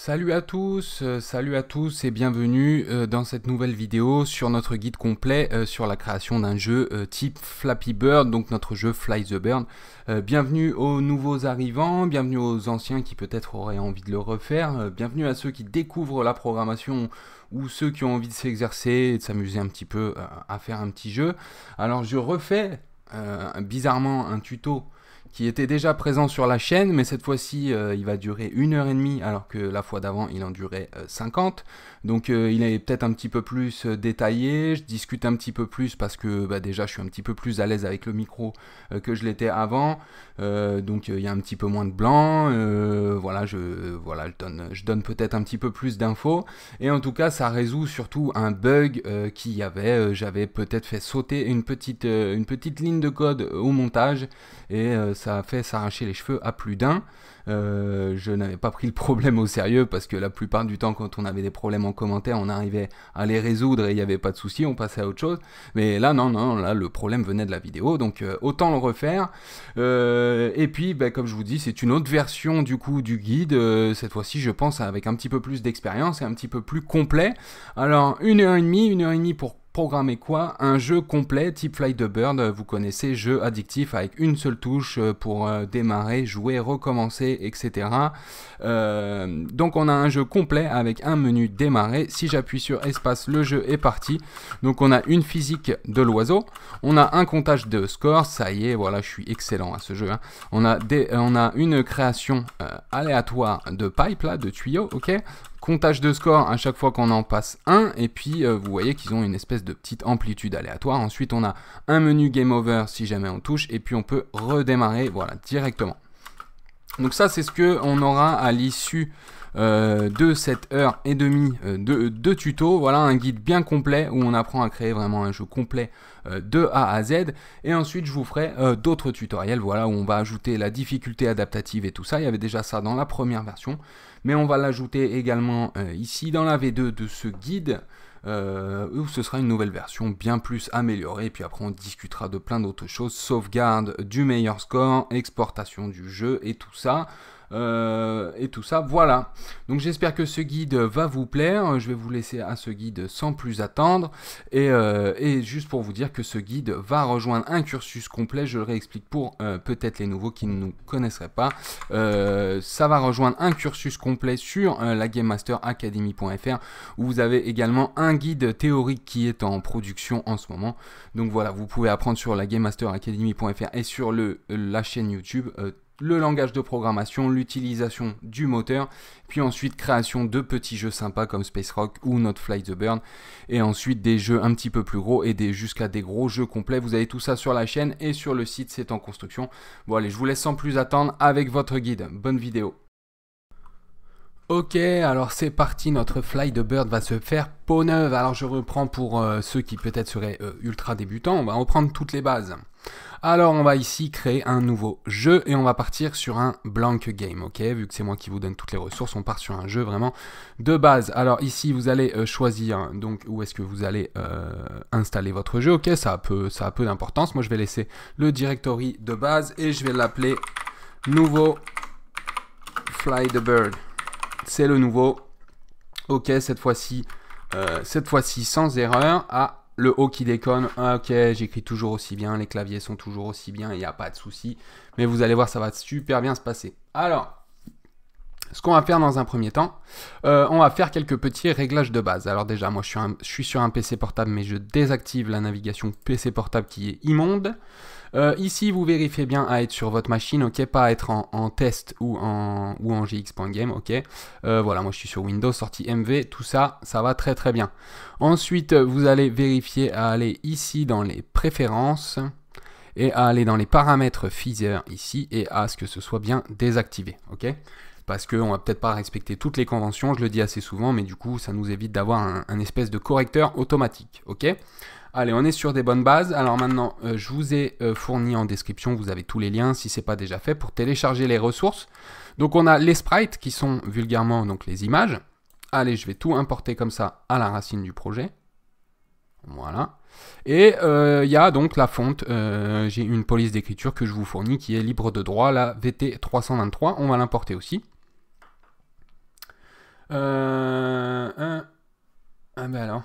Salut à tous et bienvenue dans cette nouvelle vidéo sur notre guide complet sur la création d'un jeu type Flappy Bird, donc notre jeu Fly the Bird. Bienvenue aux nouveaux arrivants, bienvenue aux anciens qui peut-être auraient envie de le refaire, bienvenue à ceux qui découvrent la programmation ou ceux qui ont envie de s'exercer et de s'amuser un petit peu à faire un petit jeu. Alors je refais bizarrement un tuto qui était déjà présent sur la chaîne, mais cette fois-ci il va durer 1h30 alors que la fois d'avant il en durait 50. Donc il est peut-être un petit peu plus détaillé, je discute un petit peu plus parce que déjà je suis un petit peu plus à l'aise avec le micro que je l'étais avant. Donc il y a un petit peu moins de blanc, je donne peut-être un petit peu plus d'infos. Et en tout cas ça résout surtout un bug qu'il y avait, j'avais peut-être fait sauter une petite ligne de code au montage et ça a fait s'arracher les cheveux à plus d'un. Je n'avais pas pris le problème au sérieux parce que la plupart du temps quand on avait des problèmes en commentaire on arrivait à les résoudre et il n'y avait pas de souci, on passait à autre chose. Mais là non, là le problème venait de la vidéo, donc autant le refaire. Et puis comme je vous dis, c'est une autre version du coup du guide, cette fois-ci je pense avec un petit peu plus d'expérience et un petit peu plus complet. Alors 1h30 pour programmer quoi? Un jeu complet type Fly the Bird, vous connaissez, jeu addictif avec une seule touche pour démarrer, jouer, recommencer, etc. Donc on a un jeu complet avec un menu démarrer. Si j'appuie sur espace, le jeu est parti. Donc on a une physique de l'oiseau, on a un comptage de score, ça y est, voilà, je suis excellent à ce jeu. Hein. On a une création aléatoire de pipe, là, de tuyaux, ok. Comptage de score à chaque fois qu'on en passe un, et puis vous voyez qu'ils ont une espèce de petite amplitude aléatoire. Ensuite on a un menu game over si jamais on touche, et puis on peut redémarrer, voilà, directement. Donc ça c'est ce que on aura à l'issue de cette heure et demie de tuto. Voilà un guide bien complet où on apprend à créer vraiment un jeu complet de A à Z, et ensuite je vous ferai d'autres tutoriels, voilà, où on va ajouter la difficulté adaptative et tout ça. Il y avait déjà ça dans la première version, mais on va l'ajouter également ici dans la V2 de ce guide, où ce sera une nouvelle version bien plus améliorée, et puis après on discutera de plein d'autres choses, sauvegarde du meilleur score, exportation du jeu et tout ça. Voilà. Donc j'espère que ce guide va vous plaire. Je vais vous laisser à ce guide sans plus attendre. Et juste pour vous dire que ce guide va rejoindre un cursus complet, je le réexplique pour peut-être les nouveaux qui ne nous connaisseraient pas. Ça va rejoindre un cursus complet sur la Game Master Academy.fr, où vous avez également un guide théorique qui est en production en ce moment. Donc voilà, vous pouvez apprendre sur la Game Master Academy.fr et sur la chaîne YouTube le langage de programmation, l'utilisation du moteur, puis ensuite création de petits jeux sympas comme Space Rock ou Not Fly the Bird, et ensuite des jeux un petit peu plus gros et jusqu'à des gros jeux complets. Vous avez tout ça sur la chaîne et sur le site, c'est en construction. Bon allez, je vous laisse sans plus attendre avec votre guide. Bonne vidéo. Ok, alors c'est parti, notre Fly the Bird va se faire peau neuve. Alors je reprends pour ceux qui peut-être seraient ultra débutants, on va reprendre toutes les bases. Alors on va ici créer un nouveau jeu et on va partir sur un blank game, ok. Vu que c'est moi qui vous donne toutes les ressources, on part sur un jeu vraiment de base. Alors ici vous allez choisir donc où est-ce que vous allez installer votre jeu, ok. Ça a peu d'importance. Moi je vais laisser le directory de base et je vais l'appeler nouveau Fly the Bird. C'est le nouveau, ok. Cette fois-ci sans erreur. Ah, le haut qui déconne, ok, j'écris toujours aussi bien, les claviers sont toujours aussi bien, il n'y a pas de souci. Mais vous allez voir, ça va super bien se passer. Alors, ce qu'on va faire dans un premier temps, on va faire quelques petits réglages de base. Alors déjà, moi je suis sur un PC portable, mais je désactive la navigation PC portable qui est immonde. Ici, vous vérifiez bien à être sur votre machine, ok, pas à être en test ou en gx.game, ok. Voilà, moi je suis sur Windows, sortie MV, tout ça, ça va très très bien. Ensuite, vous allez vérifier à aller ici dans les préférences et à aller dans les paramètres Feather ici et à ce que ce soit bien désactivé, ok. Parce qu'on va peut-être pas respecter toutes les conventions, je le dis assez souvent, mais du coup, ça nous évite d'avoir un espèce de correcteur automatique, ok. Allez, on est sur des bonnes bases. Alors maintenant, je vous ai fourni en description, vous avez tous les liens si ce n'est pas déjà fait pour télécharger les ressources. Donc on a les sprites qui sont vulgairement donc les images. Allez, je vais tout importer comme ça à la racine du projet. Voilà. Et il y a donc la fonte, j'ai une police d'écriture que je vous fournis qui est libre de droit, la VT323, on va l'importer aussi. Ah ben alors.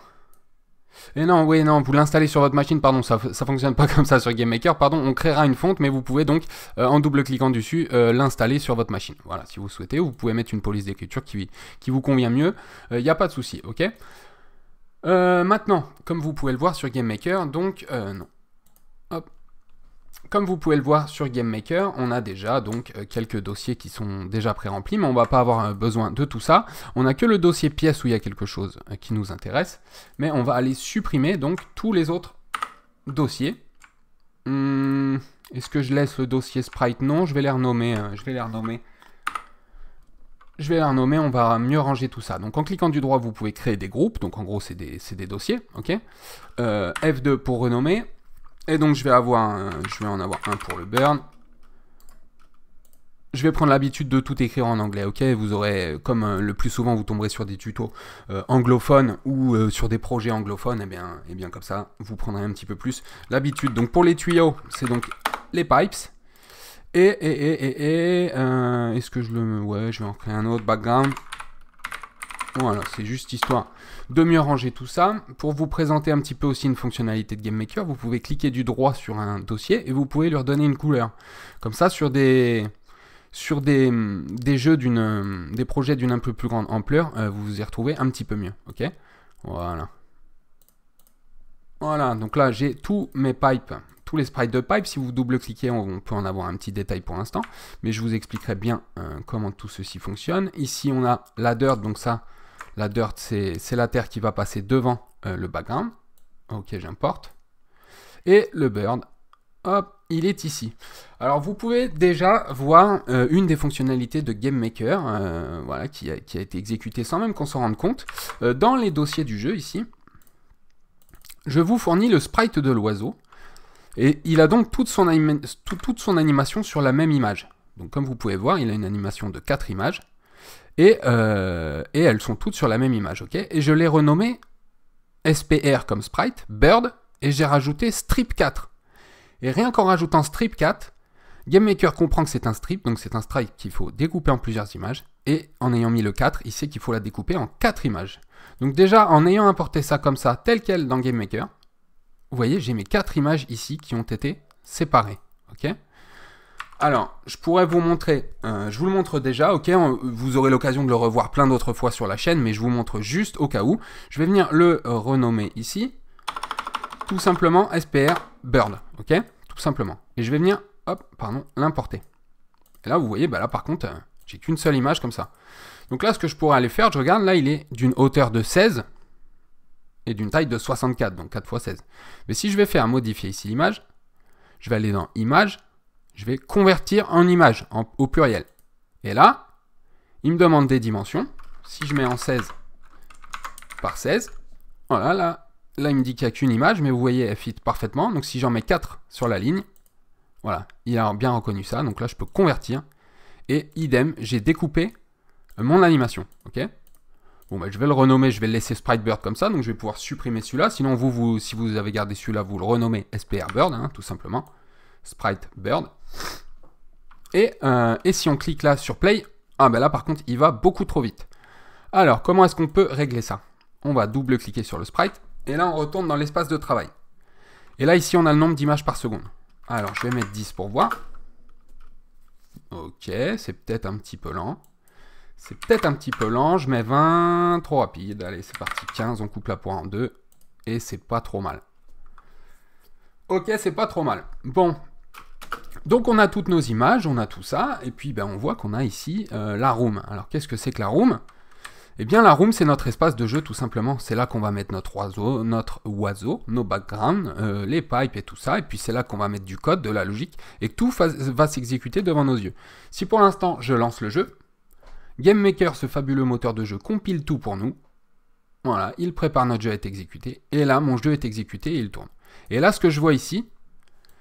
Et non, oui, non, vous l'installez sur votre machine, pardon, ça fonctionne pas comme ça sur GameMaker, pardon, on créera une fonte, mais vous pouvez donc, en double-cliquant dessus, l'installer sur votre machine. Voilà, si vous souhaitez, vous pouvez mettre une police d'écriture qui vous convient mieux, il n'y a pas de souci, ok. Maintenant, comme vous pouvez le voir sur GameMaker, donc, non. Hop. Comme vous pouvez le voir sur GameMaker, on a déjà donc quelques dossiers qui sont déjà pré-remplis, mais on ne va pas avoir besoin de tout ça. On n'a que le dossier pièce où il y a quelque chose qui nous intéresse, mais on va aller supprimer donc tous les autres dossiers. Est-ce que je laisse le dossier sprite? Non, je vais les renommer. On va mieux ranger tout ça. Donc en cliquant du droit, vous pouvez créer des groupes, donc en gros c'est des dossiers, ok. F2 pour renommer. Et donc je vais en avoir un pour le burn. Je vais prendre l'habitude de tout écrire en anglais, ok. Vous aurez, comme le plus souvent vous tomberez sur des tutos anglophones ou sur des projets anglophones, et bien comme ça, vous prendrez un petit peu plus l'habitude. Donc pour les tuyaux, c'est donc les pipes. Est-ce que je le... Ouais, je vais en créer un autre, background. Voilà, c'est juste histoire de mieux ranger tout ça. Pour vous présenter un petit peu aussi une fonctionnalité de GameMaker, vous pouvez cliquer du droit sur un dossier et vous pouvez lui redonner une couleur. Comme ça, sur des jeux des projets d'une un peu plus grande ampleur, vous vous y retrouvez un petit peu mieux, ok. Voilà. Voilà, donc là, j'ai tous mes pipes, tous les sprites de pipe. Si vous double-cliquez, on peut en avoir un petit détail pour l'instant, mais je vous expliquerai bien comment tout ceci fonctionne. Ici, on a la dirt, donc ça... La dirt, c'est la terre qui va passer devant le background. Ok, j'importe. Et le bird, hop, il est ici. Alors, vous pouvez déjà voir une des fonctionnalités de GameMaker, voilà, qui a été exécutée sans même qu'on s'en rende compte. Dans les dossiers du jeu, ici, je vous fournis le sprite de l'oiseau. Et il a donc toute son animation sur la même image. Donc, comme vous pouvez voir, il a une animation de 4 images. Et elles sont toutes sur la même image, ok. Et je l'ai renommé SPR comme sprite, bird, et j'ai rajouté strip 4. Et rien qu'en rajoutant strip 4, GameMaker comprend que c'est un strip, donc c'est un strip qu'il faut découper en plusieurs images, et en ayant mis le 4, il sait qu'il faut la découper en 4 images. Donc déjà, en ayant importé ça comme ça, tel quel dans GameMaker, vous voyez, j'ai mes 4 images ici qui ont été séparées, ok. Alors, je pourrais vous montrer, je vous le montre déjà, ok, vous aurez l'occasion de le revoir plein d'autres fois sur la chaîne, mais je vous montre juste au cas où. Je vais venir le renommer ici, tout simplement SPR Bird, ok, tout simplement. Et je vais venir, hop, pardon, l'importer. Et là, vous voyez, bah là par contre, j'ai qu'une seule image comme ça. Donc là, ce que je pourrais aller faire, je regarde, là, il est d'une hauteur de 16 et d'une taille de 64, donc 4 x 16. Mais si je vais faire modifier ici l'image, je vais aller dans Image, je vais convertir en image, au pluriel. Et là, il me demande des dimensions. Si je mets en 16 par 16, voilà, là il me dit qu'il n'y a qu'une image, mais vous voyez, elle fit parfaitement. Donc si j'en mets 4 sur la ligne, voilà, il a bien reconnu ça. Donc là, je peux convertir. Et idem, j'ai découpé mon animation, ok. Bon, bah, je vais le renommer, je vais le laisser Sprite Bird comme ça. Donc je vais pouvoir supprimer celui-là. Sinon, si vous avez gardé celui-là, vous le renommez SPR Bird, hein, tout simplement. Sprite Bird. Et si on clique là sur Play, ah ben là par contre il va beaucoup trop vite. Alors comment est-ce qu'on peut régler ça? On va double-cliquer sur le sprite et là on retourne dans l'espace de travail. Et là ici on a le nombre d'images par seconde. Alors je vais mettre 10 pour voir. Ok, c'est peut-être un petit peu lent. Je mets 20, trop rapide. Allez c'est parti, 15, on coupe la poire en deux. Et c'est pas trop mal. Ok, c'est pas trop mal. Bon. Donc on a toutes nos images, on a tout ça, et puis ben, on voit qu'on a ici la room. Alors qu'est-ce que c'est que la room? Eh bien la room c'est notre espace de jeu tout simplement. C'est là qu'on va mettre notre oiseau, nos backgrounds, les pipes et tout ça, et puis c'est là qu'on va mettre du code, de la logique, et que tout va s'exécuter devant nos yeux. Si pour l'instant je lance le jeu, GameMaker, ce fabuleux moteur de jeu, compile tout pour nous. Voilà, il prépare notre jeu à être exécuté, et là mon jeu est exécuté et il tourne. Et là ce que je vois ici,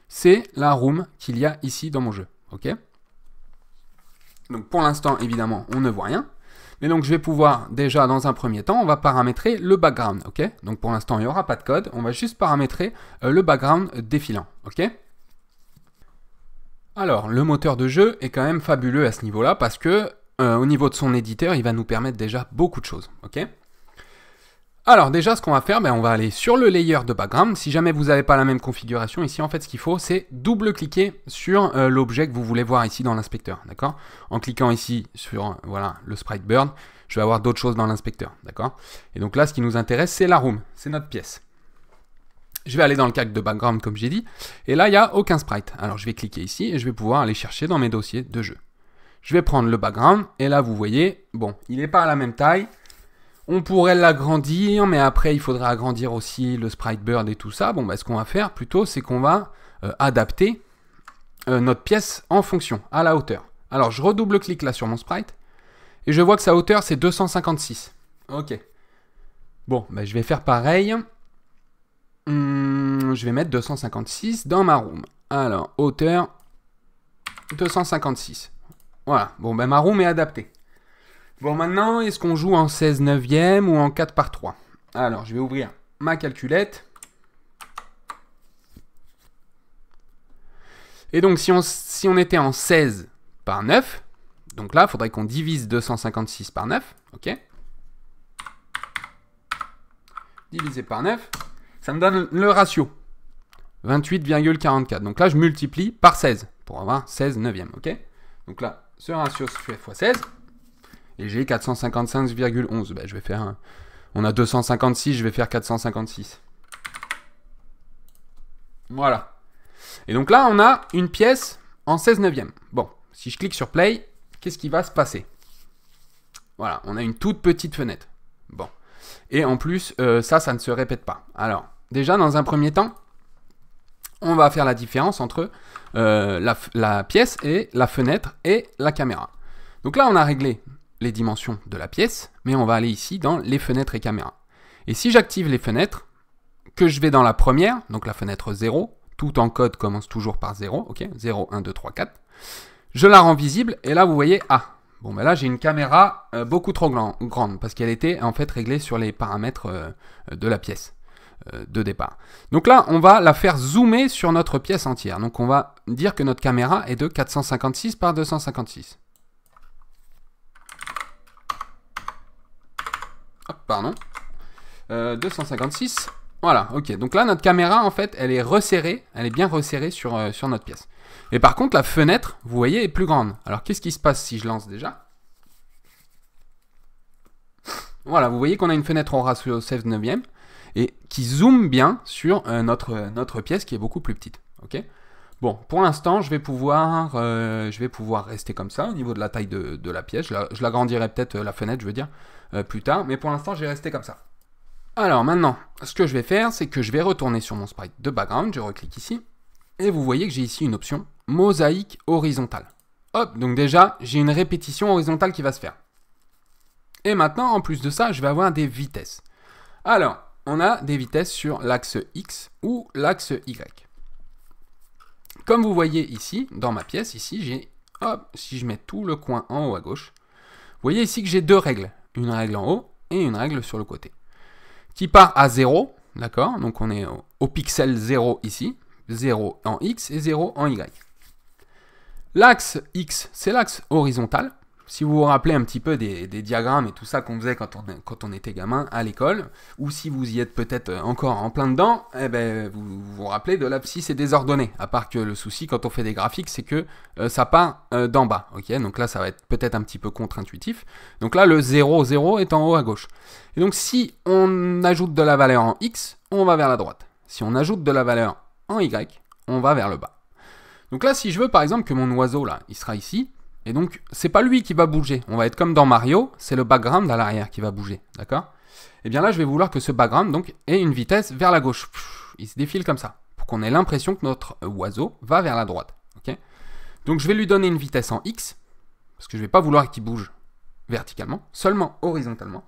c'est la room qu'il y a ici dans mon jeu, ok. Donc pour l'instant, évidemment, on ne voit rien. Mais donc je vais pouvoir, déjà dans un premier temps, on va paramétrer le background, ok. Donc pour l'instant, il n'y aura pas de code, on va juste paramétrer le background défilant, ok. Alors, le moteur de jeu est quand même fabuleux à ce niveau-là, parce que au niveau de son éditeur, il va nous permettre déjà beaucoup de choses. Ok. Alors déjà, ce qu'on va faire, on va aller sur le layer de background. Si jamais vous n'avez pas la même configuration, ici, en fait, ce qu'il faut, c'est double-cliquer sur l'objet que vous voulez voir ici dans l'inspecteur, d'accord? En cliquant ici sur, voilà, le sprite bird, je vais avoir d'autres choses dans l'inspecteur, d'accord? Et donc là, ce qui nous intéresse, c'est la room, c'est notre pièce. Je vais aller dans le calque de background, comme j'ai dit, et là, il n'y a aucun sprite. Alors, je vais cliquer ici, et je vais pouvoir aller chercher dans mes dossiers de jeu. Je vais prendre le background, et là, vous voyez, bon, il n'est pas à la même taille. On pourrait l'agrandir, mais après, il faudrait agrandir aussi le sprite bird et tout ça. Bon, ce qu'on va faire plutôt, c'est qu'on va adapter notre pièce en fonction, à la hauteur. Alors, je redouble-clique là sur mon sprite, et je vois que sa hauteur, c'est 256. Ok. Bon, je vais faire pareil. Je vais mettre 256 dans ma room. Alors, hauteur 256. Voilà. Bon, ma room est adaptée. Bon, maintenant, est-ce qu'on joue en 16 neuvième ou en 4 par 3? Alors, je vais ouvrir ma calculette. Et donc, si on était en 16 par 9, donc là, il faudrait qu'on divise 256 par 9, ok? Divisé par 9, ça me donne le ratio, 28,44. Donc là, je multiplie par 16 pour avoir 16 neuvième, ok? Donc là, ce ratio se fait x 16. Et j'ai 455,11. Je vais faire on a 256, je vais faire 456. Voilà. Et donc là, on a une pièce en 16 neuvième. Bon, si je clique sur Play, qu'est-ce qui va se passer? Voilà, on a une toute petite fenêtre. Bon. Et en plus, ça ne se répète pas. Alors, déjà, dans un premier temps, on va faire la différence entre la pièce et la fenêtre et la caméra. Donc là, on a réglé les dimensions de la pièce, mais on va aller ici dans les fenêtres et caméras. Et si j'active les fenêtres, que je vais dans la première, donc la fenêtre 0, tout en code commence toujours par 0, ok, 0, 1, 2, 3, 4, je la rends visible, et là vous voyez, bon là j'ai une caméra beaucoup trop grande, parce qu'elle était en fait réglée sur les paramètres de la pièce de départ. Donc là, on va la faire zoomer sur notre pièce entière, donc on va dire que notre caméra est de 456 par 256. Hop, pardon. 256. Voilà, ok. Donc là, notre caméra, en fait, elle est resserrée. Elle est bien resserrée sur notre pièce. Et par contre, la fenêtre, vous voyez, est plus grande. Alors, qu'est-ce qui se passe si je lance déjà? Voilà, vous voyez qu'on a une fenêtre au ratio 16 neuvième et qui zoome bien sur notre pièce qui est beaucoup plus petite. Ok. Bon, pour l'instant, je vais pouvoir rester comme ça au niveau de la taille de la pièce. Je l'agrandirai peut-être la fenêtre, je veux dire, plus tard. Mais pour l'instant, je vais rester comme ça. Alors maintenant, ce que je vais faire, c'est que je vais retourner sur mon sprite de background. Je reclique ici. Et vous voyez que j'ai ici une option mosaïque horizontale. Hop, donc déjà, j'ai une répétition horizontale qui va se faire. Et maintenant, en plus de ça, je vais avoir des vitesses. Alors, on a des vitesses sur l'axe X ou l'axe Y. Comme vous voyez ici, dans ma pièce, ici, j'ai, hop, si je mets tout le coin en haut à gauche, vous voyez ici que j'ai deux règles. Une règle en haut et une règle sur le côté. Qui part à 0, d'accord? Donc on est au pixel 0 ici, 0 en X et 0 en Y. L'axe X, c'est l'axe horizontal. Si vous vous rappelez un petit peu des diagrammes et tout ça qu'on faisait quand on était gamin à l'école, ou si vous y êtes peut-être encore en plein dedans, eh ben, vous vous rappelez de l'abscisse et des ordonnées. À part que le souci quand on fait des graphiques, c'est que ça part d'en bas. Okay, donc là, ça va être peut-être un petit peu contre-intuitif. Donc là, le 0, 0 est en haut à gauche. Et donc si on ajoute de la valeur en X, on va vers la droite. Si on ajoute de la valeur en Y, on va vers le bas. Donc là, si je veux par exemple que mon oiseau, là, il sera ici, et donc, c'est pas lui qui va bouger. On va être comme dans Mario, c'est le background à l'arrière qui va bouger, d'accord? Et bien là, je vais vouloir que ce background donc, ait une vitesse vers la gauche. Il se défile comme ça, pour qu'on ait l'impression que notre oiseau va vers la droite, ok? Donc, je vais lui donner une vitesse en X, parce que je vais pas vouloir qu'il bouge verticalement, seulement horizontalement.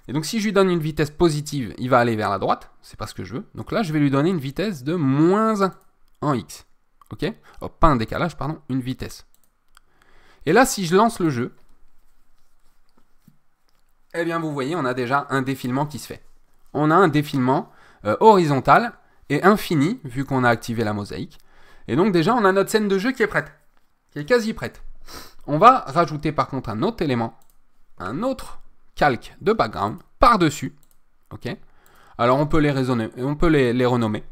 Et donc, si je lui donne une vitesse positive, il va aller vers la droite, c'est pas ce que je veux. Donc là, je vais lui donner une vitesse de moins 1 en X, ok? Oh, pas un décalage, pardon, une vitesse. Et là, si je lance le jeu, eh bien, vous voyez, on a déjà un défilement qui se fait. On a un défilement horizontal et infini, vu qu'on a activé la mosaïque. Et donc, déjà, on a notre scène de jeu qui est prête, qui est quasi prête. On va rajouter par contre un autre élément, un autre calque de background par-dessus. Ok. Alors on peut les raisonner, on peut les renommer.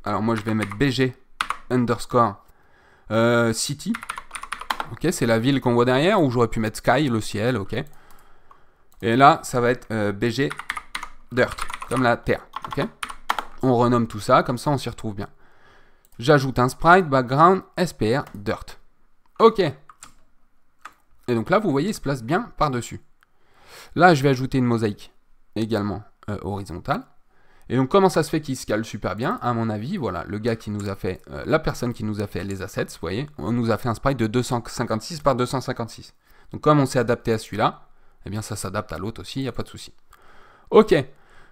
Alors moi je vais mettre BG underscore city. Ok, c'est la ville qu'on voit derrière, ou j'aurais pu mettre sky, le ciel, ok. Et là, ça va être BG dirt, comme la terre, ok. On renomme tout ça, comme ça on s'y retrouve bien. J'ajoute un sprite, background, SPR, dirt. Ok. Et donc là, vous voyez, il se place bien par-dessus. Là, je vais ajouter une mosaïque également horizontale. Et donc, comment ça se fait qu'il se cale super bien? À mon avis, voilà, le gars qui nous a fait, la personne qui nous a fait les assets, vous voyez, on nous a fait un sprite de 256 par 256. Donc, comme on s'est adapté à celui-là, eh bien, ça s'adapte à l'autre aussi, il n'y a pas de souci. Ok.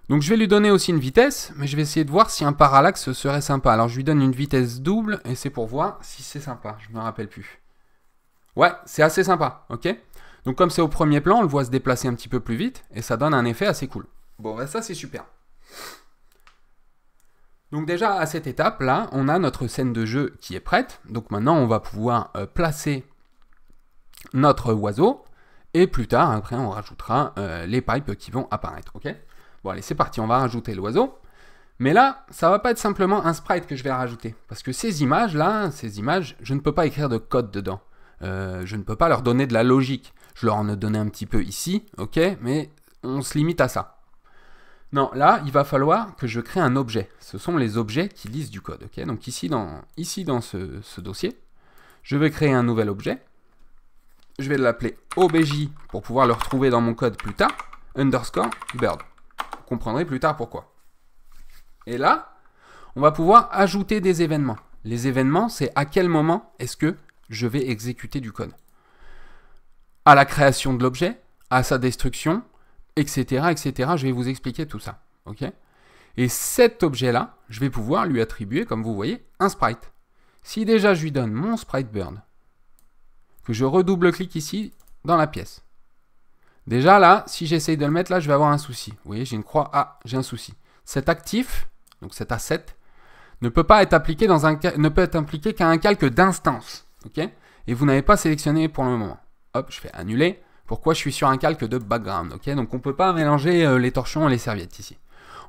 Donc, je vais lui donner aussi une vitesse, mais je vais essayer de voir si un parallaxe serait sympa. Alors, je lui donne une vitesse double, et c'est pour voir si c'est sympa. Je ne me rappelle plus. Ouais, c'est assez sympa, ok. Donc, comme c'est au premier plan, on le voit se déplacer un petit peu plus vite, et ça donne un effet assez cool. Bon, ben ça, c'est super. Donc déjà, à cette étape-là, on a notre scène de jeu qui est prête. Donc maintenant, on va pouvoir placer notre oiseau. Et plus tard, après, on rajoutera les pipes qui vont apparaître. Ok. Bon, allez, c'est parti, on va rajouter l'oiseau. Mais là, ça va pas être simplement un sprite que je vais rajouter. Parce que ces images-là, je ne peux pas écrire de code dedans. Je ne peux pas leur donner de la logique. Je leur en ai donné un petit peu ici, ok. Mais on se limite à ça. Non, là, il va falloir que je crée un objet. Ce sont les objets qui lisent du code. Okay, donc ici, dans ce dossier, je vais créer un nouvel objet. Je vais l'appeler obj pour pouvoir le retrouver dans mon code plus tard. Underscore bird. Vous comprendrez plus tard pourquoi. Et là, on va pouvoir ajouter des événements. Les événements, c'est à quel moment est-ce que je vais exécuter du code. À la création de l'objet, à sa destruction, etc., etc. Je vais vous expliquer tout ça. Ok. Et cet objet-là, je vais pouvoir lui attribuer, comme vous voyez, un sprite. Si déjà je lui donne mon sprite bird, que je redouble-clique ici dans la pièce. Déjà là, si j'essaye de le mettre là, je vais avoir un souci. Vous voyez, j'ai une croix. Ah, j'ai un souci. Cet actif, donc cet asset, ne peut pas être appliqué ne peut être impliqué qu'à un calque d'instance. Ok. Et vous n'avez pas sélectionné pour le moment. Hop, je fais annuler. Pourquoi je suis sur un calque de background, ok. Donc on ne peut pas mélanger les torchons et les serviettes ici.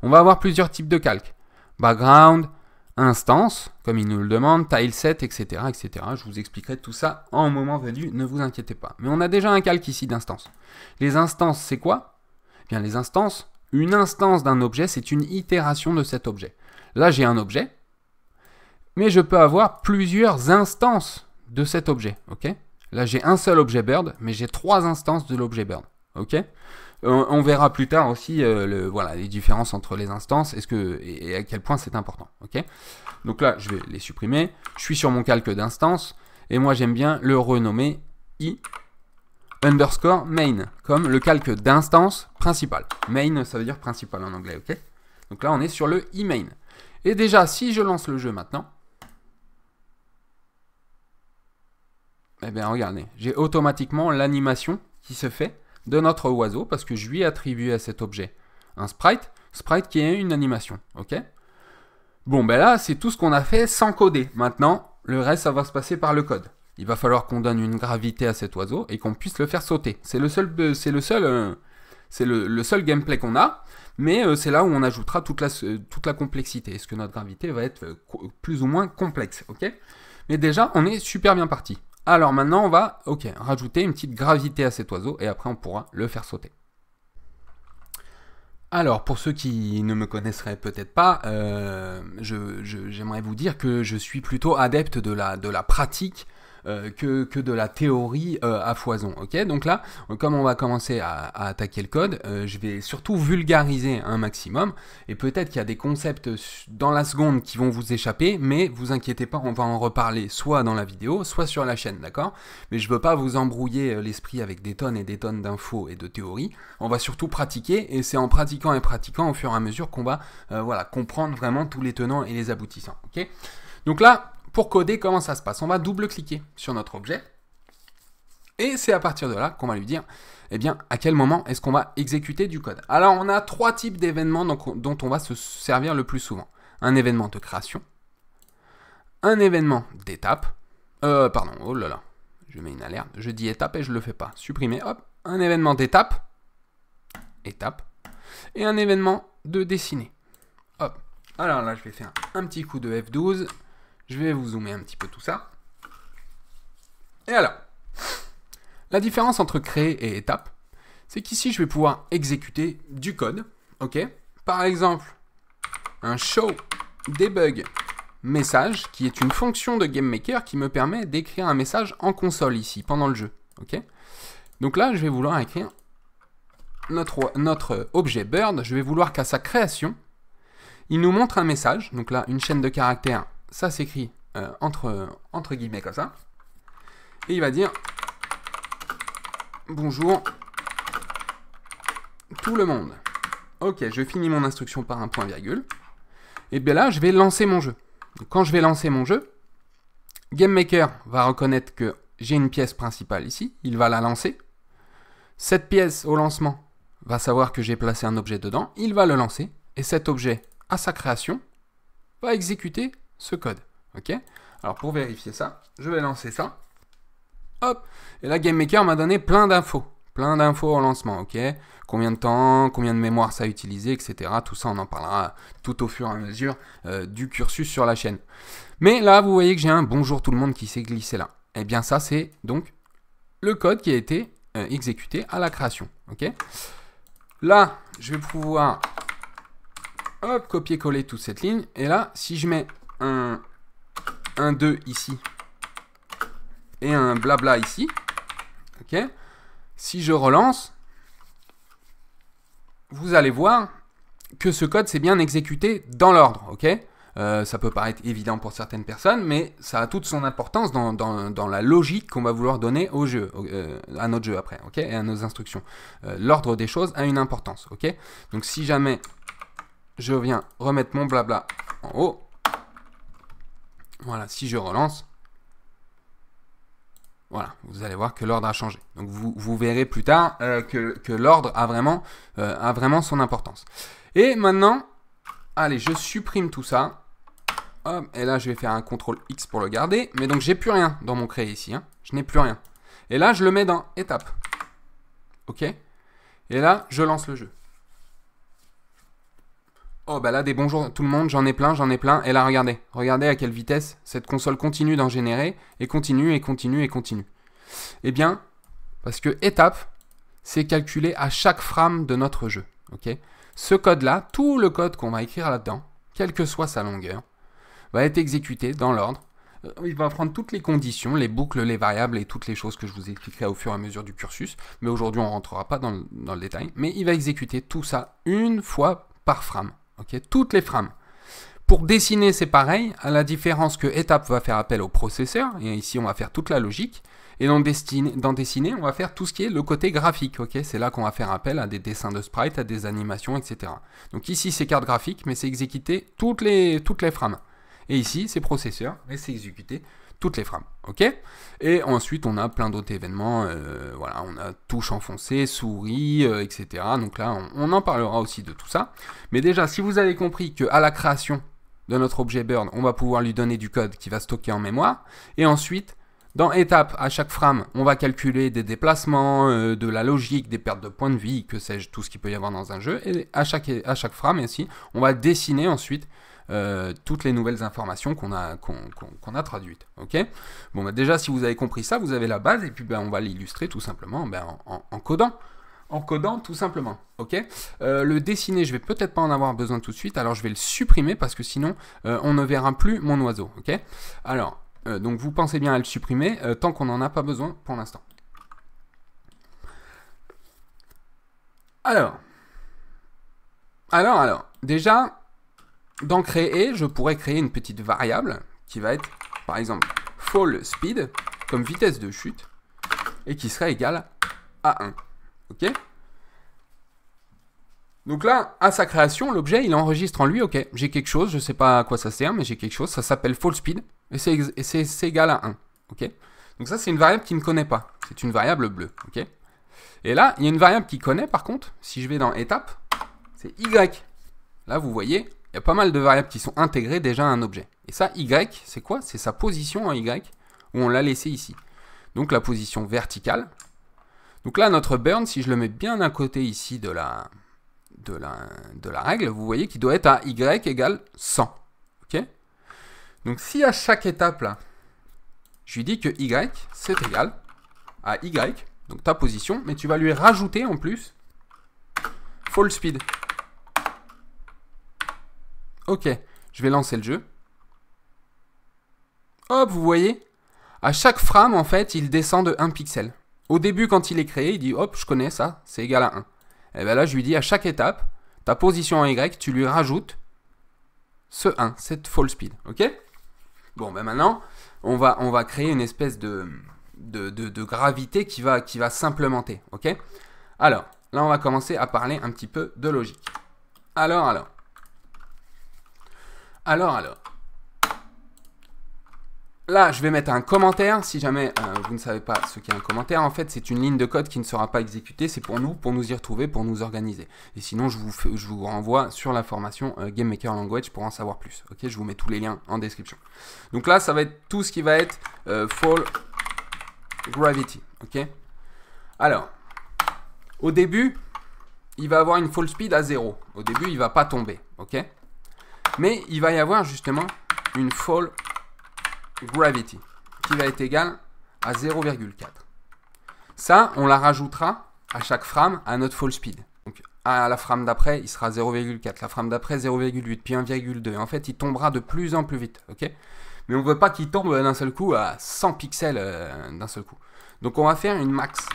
On va avoir plusieurs types de calques. Background, instance, comme il nous le demande, tileset, etc., etc. Je vous expliquerai tout ça en moment venu, ne vous inquiétez pas. Mais on a déjà un calque ici d'instance. Les instances, c'est quoi? Eh bien, les instances, une instance d'un objet, c'est une itération de cet objet. Là, j'ai un objet, mais je peux avoir plusieurs instances de cet objet, ok. Là, j'ai un seul objet bird, mais j'ai 3 instances de l'objet bird. Ok. On verra plus tard aussi voilà, les différences entre les instances et à quel point c'est important. Ok. Donc là, je vais les supprimer. Je suis sur mon calque d'instance. Et moi, j'aime bien le renommer i underscore main, comme le calque d'instance principal. Main, ça veut dire principal en anglais. Ok. Donc là, on est sur le i main. Et déjà, si je lance le jeu maintenant, eh bien, regardez, j'ai automatiquement l'animation qui se fait de notre oiseau parce que je lui ai attribué à cet objet un sprite qui est une animation, ok. Bon, ben là, c'est tout ce qu'on a fait sans coder. Maintenant, le reste, ça va se passer par le code. Il va falloir qu'on donne une gravité à cet oiseau et qu'on puisse le faire sauter. C'est le seul gameplay qu'on a, mais c'est là où on ajoutera toute la complexité. Est-ce que notre gravité va être plus ou moins complexe, ok. Mais déjà, on est super bien parti. Alors maintenant, on va rajouter une petite gravité à cet oiseau et après on pourra le faire sauter. Alors, pour ceux qui ne me connaisseraient peut-être pas, j'aimerais vous dire que je suis plutôt adepte de la pratique que de la théorie à foison. Ok, donc là, comme on va commencer à attaquer le code, je vais surtout vulgariser un maximum. Et peut-être qu'il y a des concepts dans la seconde qui vont vous échapper, mais vous inquiétez pas, on va en reparler soit dans la vidéo, soit sur la chaîne, d'accord? Mais je veux pas vous embrouiller l'esprit avec des tonnes et des tonnes d'infos et de théories. On va surtout pratiquer, et c'est en pratiquant et pratiquant au fur et à mesure qu'on va voilà, comprendre vraiment tous les tenants et les aboutissants. Ok, donc là, pour coder, comment ça se passe? On va double-cliquer sur notre objet. Et c'est à partir de là qu'on va lui dire, eh bien, à quel moment est-ce qu'on va exécuter du code? Alors, on a 3 types d'événements dont on va se servir le plus souvent. Un événement de création, un événement d'étape, oh là là, je mets une alerte, je dis étape et je ne le fais pas. Supprimer, hop, un événement d'étape, étape, et un événement de dessiner. Hop, alors là, je vais faire un petit coup de F12, je vais vous zoomer un petit peu tout ça. Et alors, la différence entre créer et étape, c'est qu'ici, je vais pouvoir exécuter du code, ok? Par exemple, un show debug message, qui est une fonction de GameMaker qui me permet d'écrire un message en console ici, pendant le jeu, ok? Donc là, je vais vouloir écrire notre objet bird, je vais vouloir qu'à sa création, il nous montre un message, donc là, une chaîne de caractères, ça s'écrit entre guillemets comme ça, et il va dire « Bonjour tout le monde ». Ok, je finis mon instruction par un point virgule, et bien là, je vais lancer mon jeu. Donc, quand je vais lancer mon jeu, GameMaker va reconnaître que j'ai une pièce principale ici, il va la lancer. Cette pièce, au lancement, va savoir que j'ai placé un objet dedans, il va le lancer, et cet objet, à sa création, va exécuter ce code. Ok? Alors, pour vérifier ça, je vais lancer ça. Hop! Et là, GameMaker m'a donné plein d'infos. Plein d'infos au lancement, ok? Combien de temps, combien de mémoire ça a utilisé, etc. Tout ça, on en parlera tout au fur et à mesure du cursus sur la chaîne. Mais là, vous voyez que j'ai un bonjour tout le monde qui s'est glissé là. Eh bien, ça, c'est donc le code qui a été exécuté à la création, ok? Là, je vais pouvoir hop, copier-coller toute cette ligne. Et là, si je mets un 2 ici et un blabla ici, ok? Si je relance, vous allez voir que ce code s'est bien exécuté dans l'ordre, ok? Ça peut paraître évident pour certaines personnes, mais ça a toute son importance dans la logique qu'on va vouloir donner au jeu, à notre jeu après, ok? Et à nos instructions. L'ordre des choses a une importance, ok? Donc si jamais je viens remettre mon blabla en haut, voilà, si je relance, voilà, vous allez voir que l'ordre a changé. Donc vous verrez plus tard que l'ordre a vraiment son importance. Et maintenant, allez, je supprime tout ça. Hop, et là, je vais faire un CTRL X pour le garder. Mais donc, j'ai plus rien dans mon créé ici. Hein. Je n'ai plus rien. Et là, je le mets dans étape. OK? Et là, je lance le jeu. Oh, bah là, des bonjours tout le monde, j'en ai plein. Et là, regardez. Regardez à quelle vitesse cette console continue d'en générer. Et continue, et continue, et continue. Eh bien, parce que étape, c'est calculé à chaque frame de notre jeu. OK? Ce code-là, tout le code qu'on va écrire là-dedans, quelle que soit sa longueur, va être exécuté dans l'ordre. Il va prendre toutes les conditions, les boucles, les variables et toutes les choses que je vous expliquerai au fur et à mesure du cursus. Mais aujourd'hui, on ne rentrera pas dans le détail. Mais il va exécuter tout ça une fois par frame. Okay, toutes les frames. Pour dessiner, c'est pareil, à la différence que étape va faire appel au processeur, et ici on va faire toute la logique, et dans dessiner, on va faire tout ce qui est le côté graphique, okay, c'est là qu'on va faire appel à des dessins de sprites, à des animations, etc. Donc ici c'est carte graphique, mais c'est exécuter toutes les frames. Et ici c'est processeur, mais c'est exécuter toutes les frames, ok? Et ensuite on a plein d'autres événements, voilà, on a touche enfoncée, souris, etc. Donc là on en parlera aussi de tout ça. Mais déjà, si vous avez compris qu'à la création de notre objet bird, on va pouvoir lui donner du code qui va stocker en mémoire, et ensuite, dans étape, à chaque frame, on va calculer des déplacements, de la logique, des pertes de points de vie, que sais-je, tout ce qu'il peut y avoir dans un jeu, et à chaque frame, ici, on va dessiner ensuite toutes les nouvelles informations qu'on a traduites. Ok? Bon, bah déjà, si vous avez compris ça, vous avez la base, et puis ben, on va l'illustrer tout simplement en codant. En codant tout simplement, ok? Le dessiner, je vais peut-être pas en avoir besoin tout de suite, alors je vais le supprimer parce que sinon, on ne verra plus mon oiseau, ok? Alors, donc vous pensez bien à le supprimer tant qu'on n'en a pas besoin pour l'instant. Alors, déjà, dans créer, je pourrais créer une petite variable qui va être, par exemple, fall speed, comme vitesse de chute, et qui serait égale à 1. Ok? Donc là, à sa création, l'objet, il enregistre en lui, ok, j'ai quelque chose, je ne sais pas à quoi ça sert, mais j'ai quelque chose, ça s'appelle fall speed, et c'est égal à 1. Ok? Donc ça, c'est une variable qui ne connaît pas. C'est une variable bleue. Ok? Et là, il y a une variable qui connaît, par contre, si je vais dans étape, c'est y. Là, vous voyez, il y a pas mal de variables qui sont intégrées déjà à un objet. Et ça, y, c'est quoi? C'est sa position en y, où on l'a laissé ici. donc la position verticale. Donc là, notre burn, si je le mets bien à côté ici de la règle, vous voyez qu'il doit être à y égale 100. Ok? Donc si à chaque étape, là, je lui dis que y, c'est égal à y, donc ta position, mais tu vas lui rajouter en plus fall speed. Ok, je vais lancer le jeu. Hop, vous voyez, à chaque frame, en fait, il descend de 1 pixel. Au début, quand il est créé, il dit, hop, je connais ça, c'est égal à 1. Et bien là, je lui dis, à chaque étape, ta position en Y, tu lui rajoutes ce 1, cette fall speed. Ok? Bon, ben maintenant, on va créer une espèce de gravité qui va s'implémenter. Ok? Alors, là, on va commencer à parler un petit peu de logique. Alors. Là, je vais mettre un commentaire. Si jamais vous ne savez pas ce qu'est un commentaire, en fait, c'est une ligne de code qui ne sera pas exécutée. C'est pour nous y retrouver, pour nous organiser. Et sinon, je vous renvoie sur la formation Game Maker Language pour en savoir plus. Ok, je vous mets tous les liens en description. Donc là, ça va être tout ce qui va être fall gravity. Ok. Alors, au début, il va avoir une fall speed à 0. Au début, il ne va pas tomber. Ok. Mais il va y avoir justement une fall gravity qui va être égale à 0,4. Ça, on la rajoutera à chaque frame à notre fall speed. Donc, à la frame d'après, il sera 0,4. La frame d'après, 0,8, puis 1,2. En fait, il tombera de plus en plus vite. Ok? Mais on ne veut pas qu'il tombe d'un seul coup à 100 pixels d'un seul coup. Donc, on va faire une max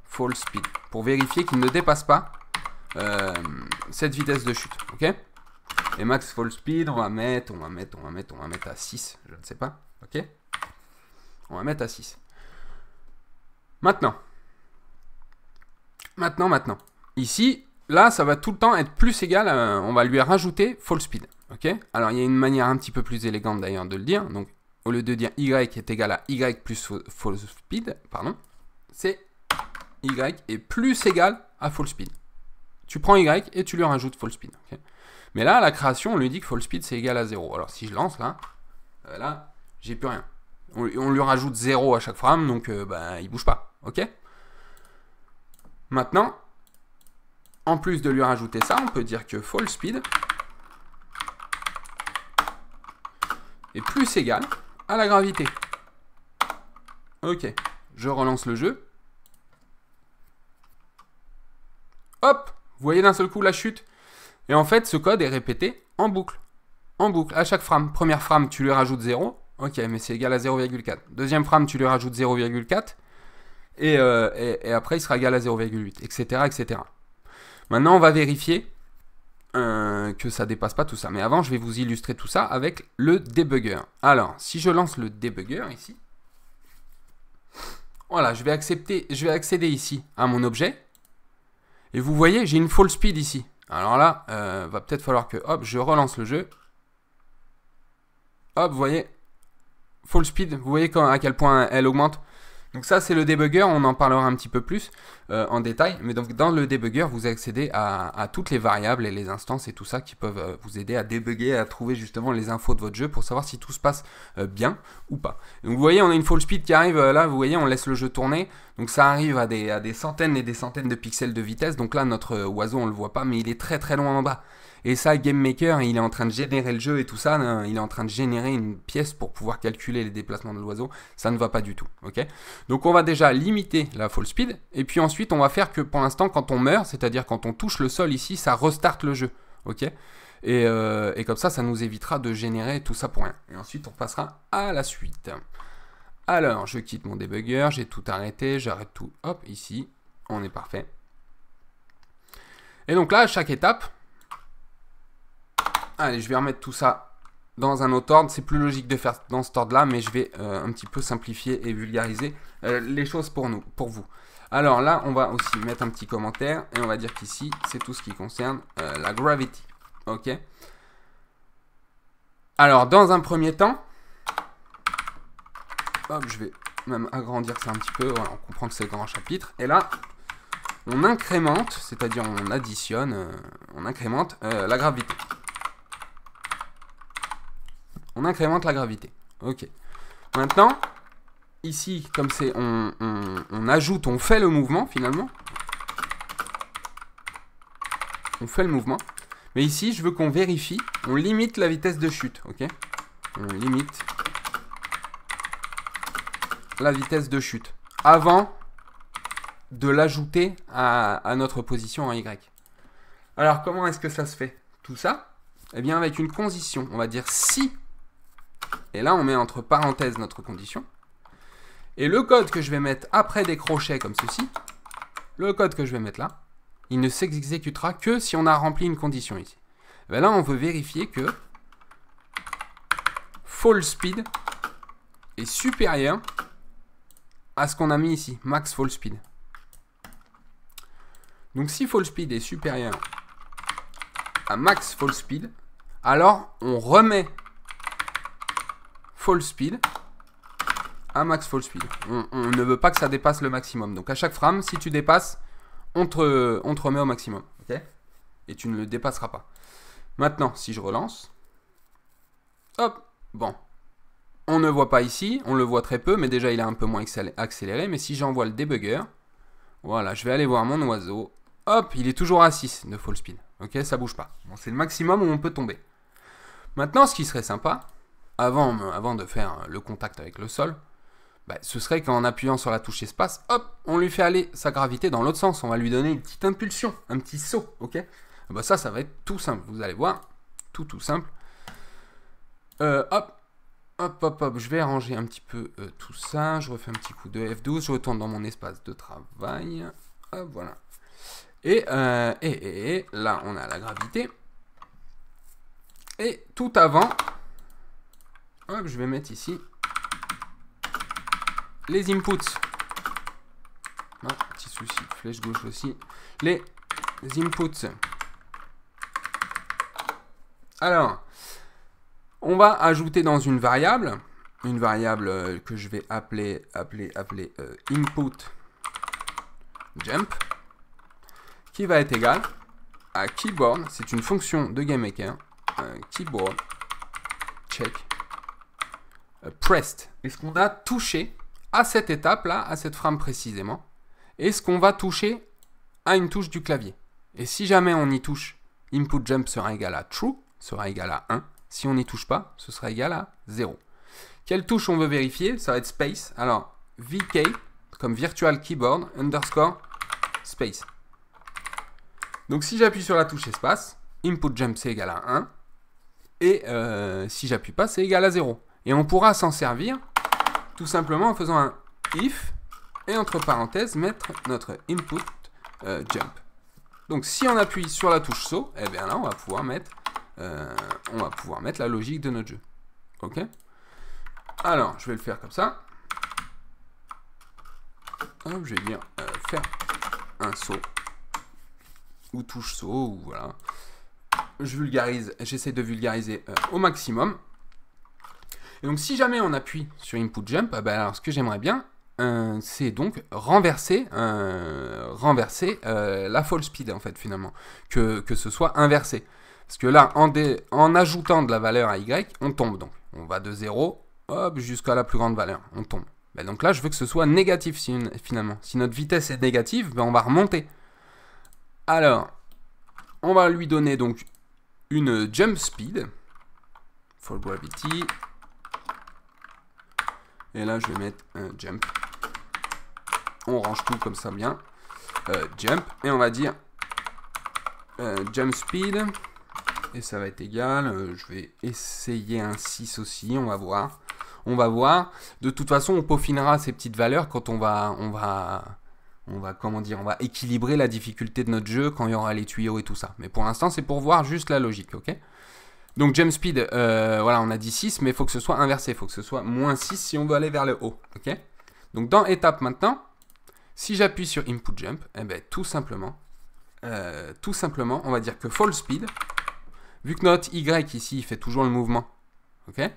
fall speed pour vérifier qu'il ne dépasse pas cette vitesse de chute. Ok? Et max fall speed, on va mettre à 6, je ne sais pas, ok? On va mettre à 6. Maintenant. Ici, là, ça va tout le temps être plus égal, on va lui rajouter fall speed, ok? Alors, il y a une manière un petit peu plus élégante d'ailleurs de le dire, donc au lieu de dire y est égal à y plus fall speed, pardon, c'est y est plus égal à fall speed. Tu prends y et tu lui rajoutes fall speed, ok? Mais là, à la création, on lui dit que fall speed, c'est égal à 0. Alors, si je lance, là, j'ai plus rien. On lui rajoute 0 à chaque frame, donc il bouge pas. Ok? Maintenant, en plus de lui rajouter ça, on peut dire que fall speed est plus égal à la gravité. Ok, je relance le jeu. Hop! Vous voyez d'un seul coup la chute? Et en fait, ce code est répété en boucle. En boucle, à chaque frame. Première frame, tu lui rajoutes 0. Ok, mais c'est égal à 0,4. Deuxième frame, tu lui rajoutes 0,4. Et après, il sera égal à 0,8, etc., etc. Maintenant, on va vérifier que ça ne dépasse pas tout ça. Mais avant, je vais vous illustrer tout ça avec le debugger. Alors, si je lance le debugger ici, voilà, je vais accéder ici à mon objet. Et vous voyez, j'ai une fall speed ici. Alors là, va peut-être falloir que, hop, je relance le jeu. Hop, vous voyez, fall speed, vous voyez à quel point elle augmente. Donc ça, c'est le debugger, on en parlera un petit peu plus en détail. Mais donc dans le debugger, vous accédez à toutes les variables et les instances et tout ça qui peuvent vous aider à débugger, à trouver justement les infos de votre jeu pour savoir si tout se passe bien ou pas. Donc vous voyez, on a une fall speed qui arrive là, vous voyez, on laisse le jeu tourner. Donc ça arrive à des centaines et des centaines de pixels de vitesse. Donc là, notre oiseau, on ne le voit pas, mais il est très très loin en bas. Et ça, Game Maker, il est en train de générer le jeu et tout ça, il est en train de générer une pièce pour pouvoir calculer les déplacements de l'oiseau. Ça ne va pas du tout, ok? Donc on va déjà limiter la fall speed, et puis ensuite on va faire que pour l'instant, quand on meurt, c'est-à-dire quand on touche le sol ici, ça restarte le jeu, ok? Et comme ça nous évitera de générer tout ça pour rien. Et ensuite on passera à la suite. Alors, je quitte mon debugger, j'ai tout arrêté, j'arrête tout, hop, ici, on est parfait. Et donc là, à chaque étape, allez, je vais remettre tout ça dans un autre ordre. C'est plus logique de faire dans cet ordre-là, mais je vais un petit peu simplifier et vulgariser les choses pour vous. Alors là, on va aussi mettre un petit commentaire et on va dire qu'ici, c'est tout ce qui concerne la gravity. Ok. Alors, dans un premier temps, hop, je vais même agrandir ça un petit peu. Voilà, on comprend que c'est le grand chapitre. Et là, on incrémente, c'est-à-dire on additionne, on incrémente la gravité. On incrémente la gravité. Ok. Maintenant, ici, comme c'est, on ajoute, on fait le mouvement finalement. On fait le mouvement. Mais ici, je veux qu'on vérifie, on limite la vitesse de chute, ok? On limite la vitesse de chute avant de l'ajouter à notre position en Y. Alors, comment est-ce que ça se fait? Tout ça, eh bien, avec une condition. On va dire si, et là, on met entre parenthèses notre condition. Et le code que je vais mettre après des crochets comme ceci, le code que je vais mettre là, il ne s'exécutera que si on a rempli une condition ici. Et bien là, on veut vérifier que fall speed est supérieur à ce qu'on a mis ici, max fall speed. Donc si fall speed est supérieur à max fall speed, alors on remet fall speed à max fall speed. On ne veut pas que ça dépasse le maximum. Donc à chaque frame, si tu dépasses, on te remet au maximum. Okay, et tu ne le dépasseras pas. Maintenant, si je relance, hop, bon. On ne voit pas ici, on le voit très peu, mais déjà il est un peu moins accéléré. Mais si j'envoie le debugger, voilà, je vais aller voir mon oiseau. Hop, il est toujours à 6 de fall speed. Ok, ça bouge pas. Bon, c'est le maximum où on peut tomber. Maintenant, ce qui serait sympa, avant de faire le contact avec le sol, bah, ce serait qu'en appuyant sur la touche espace, hop, on lui fait aller sa gravité dans l'autre sens. On va lui donner une petite impulsion, un petit saut, ok? Bah, ça va être tout simple. Vous allez voir, tout simple. Hop. Je vais arranger un petit peu tout ça. Je refais un petit coup de F12. Je retourne dans mon espace de travail. Hop, voilà. Et là, on a la gravité. Et tout avant, hop, je vais mettre ici les inputs. Ah, petit souci, flèche gauche aussi. Les inputs. Alors, on va ajouter dans une variable que je vais appeler input jump, qui va être égale à keyboard, c'est une fonction de GameMaker, keyboard check pressed. Est-ce qu'on a touché à cette étape-là, à cette frame précisément? Est-ce qu'on va toucher à une touche du clavier? Et si jamais on y touche, input jump sera égal à true, sera égal à 1. Si on n'y touche pas, ce sera égal à 0. Quelle touche on veut vérifier? Ça va être space. Alors, VK, comme virtual keyboard, underscore, space. Donc, si j'appuie sur la touche espace, input jump, c'est égal à 1. Et si j'appuie pas, c'est égal à 0. Et on pourra s'en servir tout simplement en faisant un if, et entre parenthèses, mettre notre input jump. Donc, si on appuie sur la touche saut, eh bien là, on va pouvoir mettre la logique de notre jeu. Ok? Alors, je vais le faire comme ça. Hop, je vais dire faire un saut. Ou touche saut, ou voilà. J'essaie de vulgariser au maximum. Et donc, si jamais on appuie sur input jump, alors ce que j'aimerais bien, c'est donc renverser la fall speed, en fait, finalement. Que ce soit inversé. Parce que là, en ajoutant de la valeur à Y, on tombe donc. On va de 0, hop, jusqu'à la plus grande valeur. On tombe. Ben donc là, je veux que ce soit négatif finalement. Si notre vitesse est négative, ben on va remonter. Alors, on va lui donner donc une jump speed. For gravity. Et là, je vais mettre un jump. On range tout comme ça bien. Jump. Et on va dire jump speed. Et ça va être égal, je vais essayer un 6 aussi, on va voir. De toute façon, on peaufinera ces petites valeurs quand on va équilibrer la difficulté de notre jeu quand il y aura les tuyaux et tout ça. Mais pour l'instant, c'est pour voir juste la logique, ok? Donc jump speed, voilà, on a dit 6, mais il faut que ce soit inversé, il faut que ce soit moins 6 si on veut aller vers le haut, ok? Donc dans étape maintenant, si j'appuie sur input jump, eh ben, tout simplement, on va dire que fall speed, vu que notre Y ici, il fait toujours le mouvement, ok?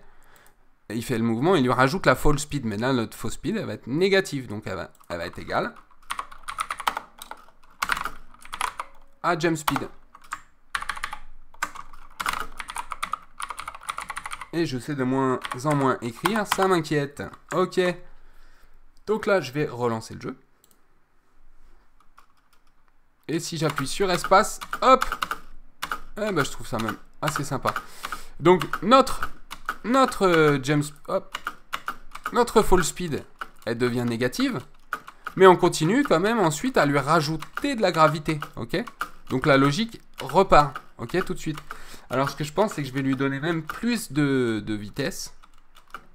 Il fait le mouvement, il lui rajoute la fall speed, mais là, notre fall speed, elle va être négative, donc elle va être égale à jump speed. Et je sais de moins en moins écrire, ça m'inquiète. Ok. Donc là, je vais relancer le jeu. Et si j'appuie sur espace, hop, eh ben, je trouve ça même assez sympa. Donc notre fall speed, elle devient négative. Mais on continue quand même ensuite à lui rajouter de la gravité, ok? Donc la logique repart, ok, tout de suite. Alors ce que je pense, c'est que je vais lui donner même plus de vitesse,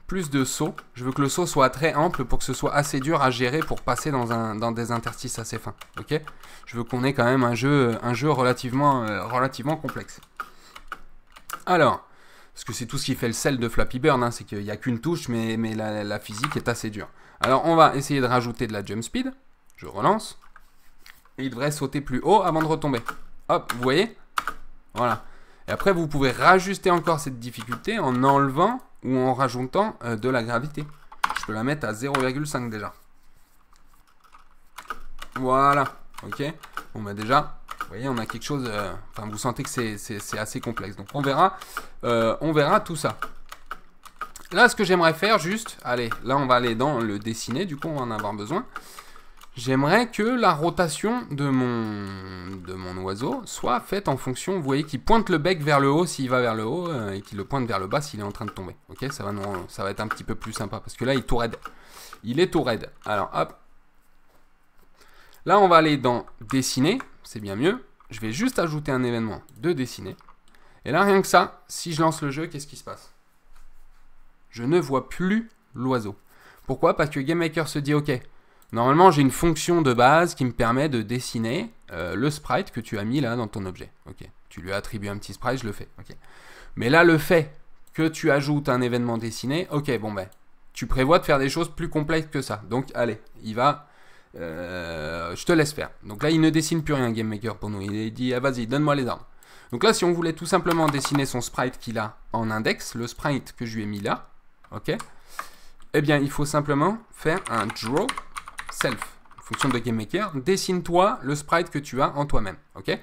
plus de saut. Je veux que le saut soit très ample pour que ce soit assez dur à gérer pour passer dans des interstices assez fins, ok? Je veux qu'on ait quand même un jeu relativement complexe. Alors, parce que c'est tout ce qui fait le sel de Flappy Bird, hein, c'est qu'il n'y a qu'une touche, mais la physique est assez dure. Alors, on va essayer de rajouter de la jump speed. Je relance. Et il devrait sauter plus haut avant de retomber. Hop, vous voyez? Voilà. Et après, vous pouvez rajuster encore cette difficulté en enlevant ou en rajoutant de la gravité. Je peux la mettre à 0,5 déjà. Voilà. Ok. Bon, bah déjà, vous voyez, on a quelque chose... Enfin, vous sentez que c'est assez complexe. Donc, on verra tout ça. Là, ce que j'aimerais faire juste... Allez, là, on va aller dans le dessiner. Du coup, on va en avoir besoin. J'aimerais que la rotation de mon oiseau soit faite en fonction... Vous voyez, qu'il pointe le bec vers le haut s'il va vers le haut et qu'il le pointe vers le bas s'il est en train de tomber. Ok, ça va être un petit peu plus sympa parce que là, il est tout raide. Il est tout raide. Alors, hop. Là, on va aller dans dessiner. C'est bien mieux. Je vais juste ajouter un événement de dessiner. Et là, rien que ça, si je lance le jeu, qu'est-ce qui se passe? Je ne vois plus l'oiseau. Pourquoi? Parce que GameMaker se dit, ok, normalement j'ai une fonction de base qui me permet de dessiner le sprite que tu as mis là dans ton objet. Ok, tu lui as attribué un petit sprite, je le fais. Ok. Mais là, le fait que tu ajoutes un événement dessiné, ok, bon ben, tu prévois de faire des choses plus complexes que ça. Donc allez, il va, je te laisse faire. Donc là, il ne dessine plus rien GameMaker pour nous. Il dit, ah vas-y, donne-moi les arbres. Donc là, si on voulait tout simplement dessiner son sprite qu'il a en index, le sprite que je lui ai mis là, ok, eh bien, il faut simplement faire un draw self. Fonction de GameMaker, dessine-toi le sprite que tu as en toi-même, ok.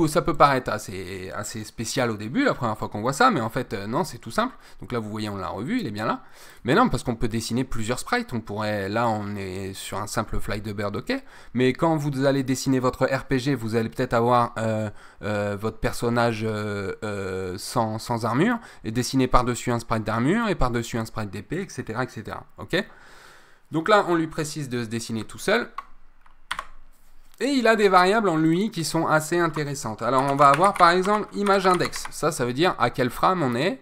Ça peut paraître assez spécial au début, la première fois qu'on voit ça, mais en fait, non, c'est tout simple. Donc là, vous voyez, on l'a revu, il est bien là. Mais non, parce qu'on peut dessiner plusieurs sprites. On pourrait, là, on est sur un simple Fly the Bird, ok. Mais quand vous allez dessiner votre RPG, vous allez peut-être avoir votre personnage sans armure, et dessiner par-dessus un sprite d'armure, et par-dessus un sprite d'épée, etc., etc., ok. Donc là, on lui précise de se dessiner tout seul. Et il a des variables en lui qui sont assez intéressantes. Alors, on va avoir, par exemple, image index. Ça veut dire à quel frame on est,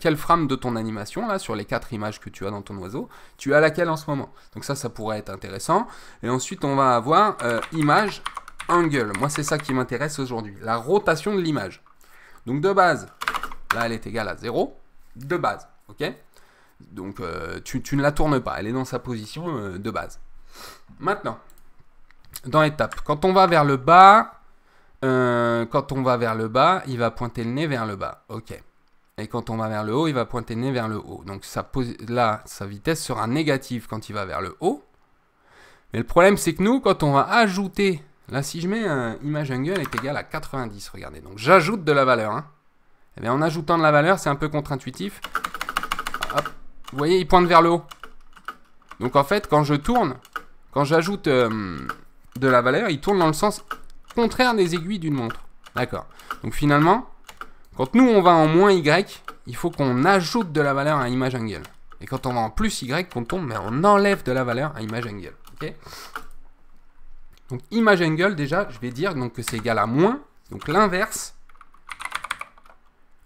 quel frame de ton animation, là, sur les 4 images que tu as dans ton oiseau, tu as laquelle en ce moment. Donc ça pourrait être intéressant. Et ensuite, on va avoir image angle. Moi, c'est ça qui m'intéresse aujourd'hui. La rotation de l'image. Donc, de base, là, elle est égale à 0. De base, ok? Donc, tu ne la tournes pas. Elle est dans sa position de base. Maintenant... Dans l'étape, quand on va vers le bas, il va pointer le nez vers le bas. Ok. Et quand on va vers le haut, il va pointer le nez vers le haut. Donc là, sa vitesse sera négative quand il va vers le haut. Mais le problème, c'est que nous, quand on va ajouter... Là, si je mets un image angle est égal à 90, regardez. Donc j'ajoute de la valeur. Hein. Et bien, en ajoutant de la valeur, c'est un peu contre-intuitif. Hop. Vous voyez, il pointe vers le haut. Donc en fait, quand je tourne, quand j'ajoute... de la valeur, il tourne dans le sens contraire des aiguilles d'une montre. D'accord. Donc finalement, quand nous on va en moins Y, il faut qu'on ajoute de la valeur à image angle. Et quand on va en plus Y, qu'on tombe, mais on enlève de la valeur à image angle. Ok. Donc image angle, déjà, je vais dire donc, que c'est égal à moins, donc l'inverse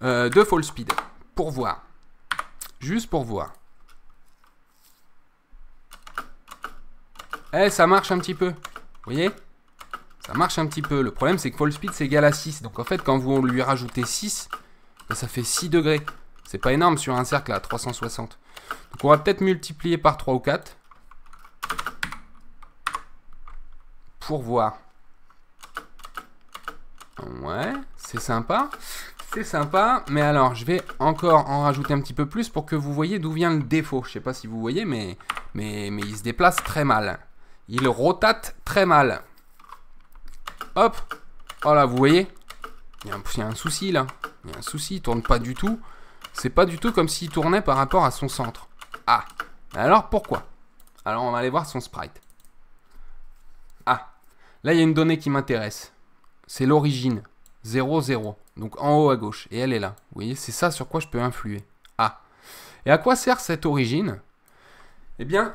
de fall speed. Pour voir. Juste pour voir. Eh, ça marche un petit peu. Vous voyez? Ça marche un petit peu. Le problème, c'est que fall speed, c'est égal à 6. Donc, en fait, quand vous lui rajoutez 6, ben, ça fait 6 degrés. C'est pas énorme sur un cercle à 360. Donc, on va peut-être multiplier par 3 ou 4. Pour voir. Ouais, c'est sympa. C'est sympa. Mais alors, je vais encore en rajouter un petit peu plus pour que vous voyez d'où vient le défaut. Je sais pas si vous voyez, mais il se déplace très mal. Il rotate très mal. Hop. Oh là, vous voyez? Il y a un souci là. Il y a un souci, il tourne pas du tout. C'est pas du tout comme s'il tournait par rapport à son centre. Ah. Alors pourquoi? Alors, on va aller voir son sprite. Ah, là, il y a une donnée qui m'intéresse. C'est l'origine. 0, 0. Donc, en haut à gauche. Et elle est là. Vous voyez, c'est ça sur quoi je peux influer. Ah. Et à quoi sert cette origine? Eh bien,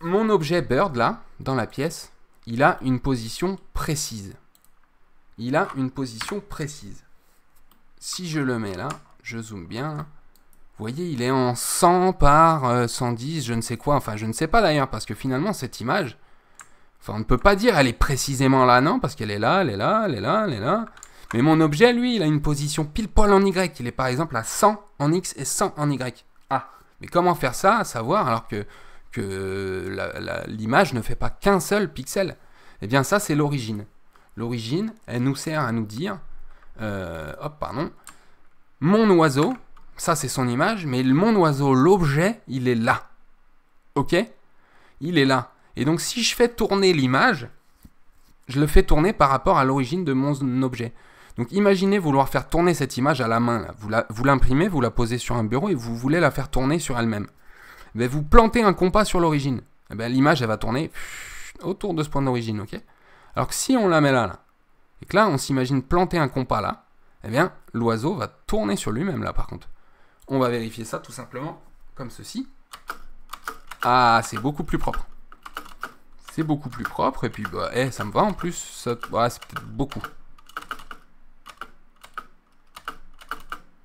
mon objet bird, là, dans la pièce, il a une position précise. Il a une position précise. Si je le mets là, je zoome bien. Vous voyez, il est en 100 par 110, je ne sais quoi. Enfin, je ne sais pas d'ailleurs, parce que finalement, cette image, enfin, on ne peut pas dire elle est précisément là, non, parce qu'elle est là, elle est là, elle est là, elle est là. Mais mon objet, lui, il a une position pile poil en Y. Il est par exemple à 100 en X et 100 en Y. Ah, mais comment faire ça, à savoir, alors que l'image ne fait pas qu'un seul pixel? Eh bien, ça, c'est l'origine. L'origine, elle nous sert à nous dire, mon oiseau, ça c'est son image, mais mon oiseau, l'objet, il est là. Ok? Il est là. Et donc, si je fais tourner l'image, je le fais tourner par rapport à l'origine de mon objet. Donc, imaginez vouloir faire tourner cette image à la main. Là. Vous l'imprimez, vous la posez sur un bureau et vous voulez la faire tourner sur elle-même. Mais vous plantez un compas sur l'origine. L'image, elle va tourner autour de ce point d'origine, ok? Alors que si on la met là, et que là, on s'imagine planter un compas là, eh bien, l'oiseau va tourner sur lui-même là, par contre. On va vérifier ça tout simplement comme ceci. Ah, c'est beaucoup plus propre. C'est beaucoup plus propre, et puis, bah, ça me va en plus. C'est peut-être beaucoup.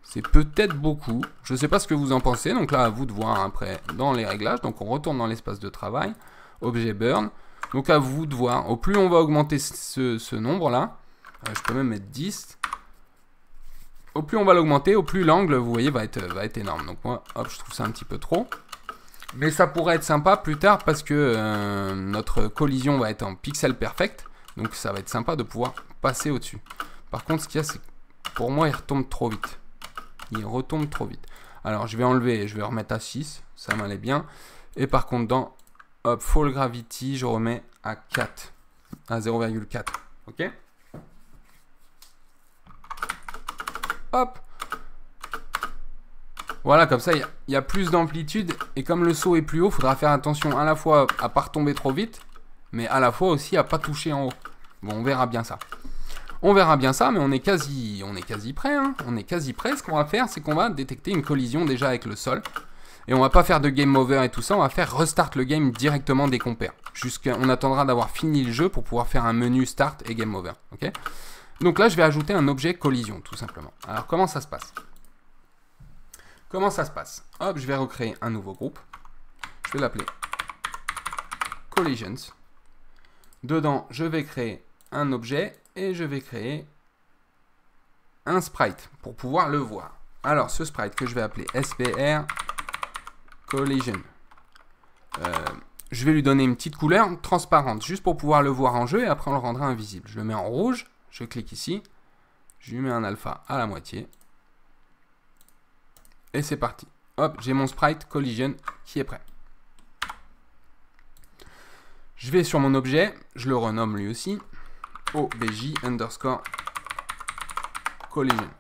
C'est peut-être beaucoup. Je ne sais pas ce que vous en pensez, donc là, à vous de voir après dans les réglages. Donc, on retourne dans l'espace de travail, objet burn. Donc à vous de voir, au plus on va augmenter ce nombre-là, je peux même mettre 10, au plus on va l'augmenter, au plus l'angle, vous voyez, va être énorme. Donc moi, hop, je trouve ça un petit peu trop. Mais ça pourrait être sympa plus tard parce que notre collision va être en pixel perfect. Donc ça va être sympa de pouvoir passer au-dessus. Par contre, ce qu'il y a, c'est que pour moi, il retombe trop vite. Il retombe trop vite. Alors je vais enlever et je vais remettre à 6, ça m'allait bien. Et par contre, dans... Hop, Fall Gravity, je remets à 4. À 0,4. Ok? Hop. Voilà, comme ça, il y a plus d'amplitude. Et comme le saut est plus haut, il faudra faire attention à la fois à ne pas retomber trop vite, mais à la fois aussi à ne pas toucher en haut. Bon, on verra bien ça. On verra bien ça, mais on est quasi prêt. Hein. On est quasi prêt. Ce qu'on va faire, c'est qu'on va détecter une collision déjà avec le sol. Et on va pas faire de game over et tout ça, on va faire restart le game directement dès qu'on perd. On attendra d'avoir fini le jeu pour pouvoir faire un menu start et game over. Okay, donc là, je vais ajouter un objet collision, tout simplement. Alors, comment ça se passe? Comment ça se passe? Hop, je vais recréer un nouveau groupe. Je vais l'appeler Collisions. Dedans, je vais créer un objet et je vais créer un sprite pour pouvoir le voir. Alors, ce sprite que je vais appeler SPR Collision. Je vais lui donner une petite couleur transparente, juste pour pouvoir le voir en jeu, et après on le rendra invisible. Je le mets en rouge, je clique ici, je lui mets un alpha à la moitié, et c'est parti. Hop, j'ai mon sprite Collision qui est prêt. Je vais sur mon objet, je le renomme lui aussi, obj underscore collision.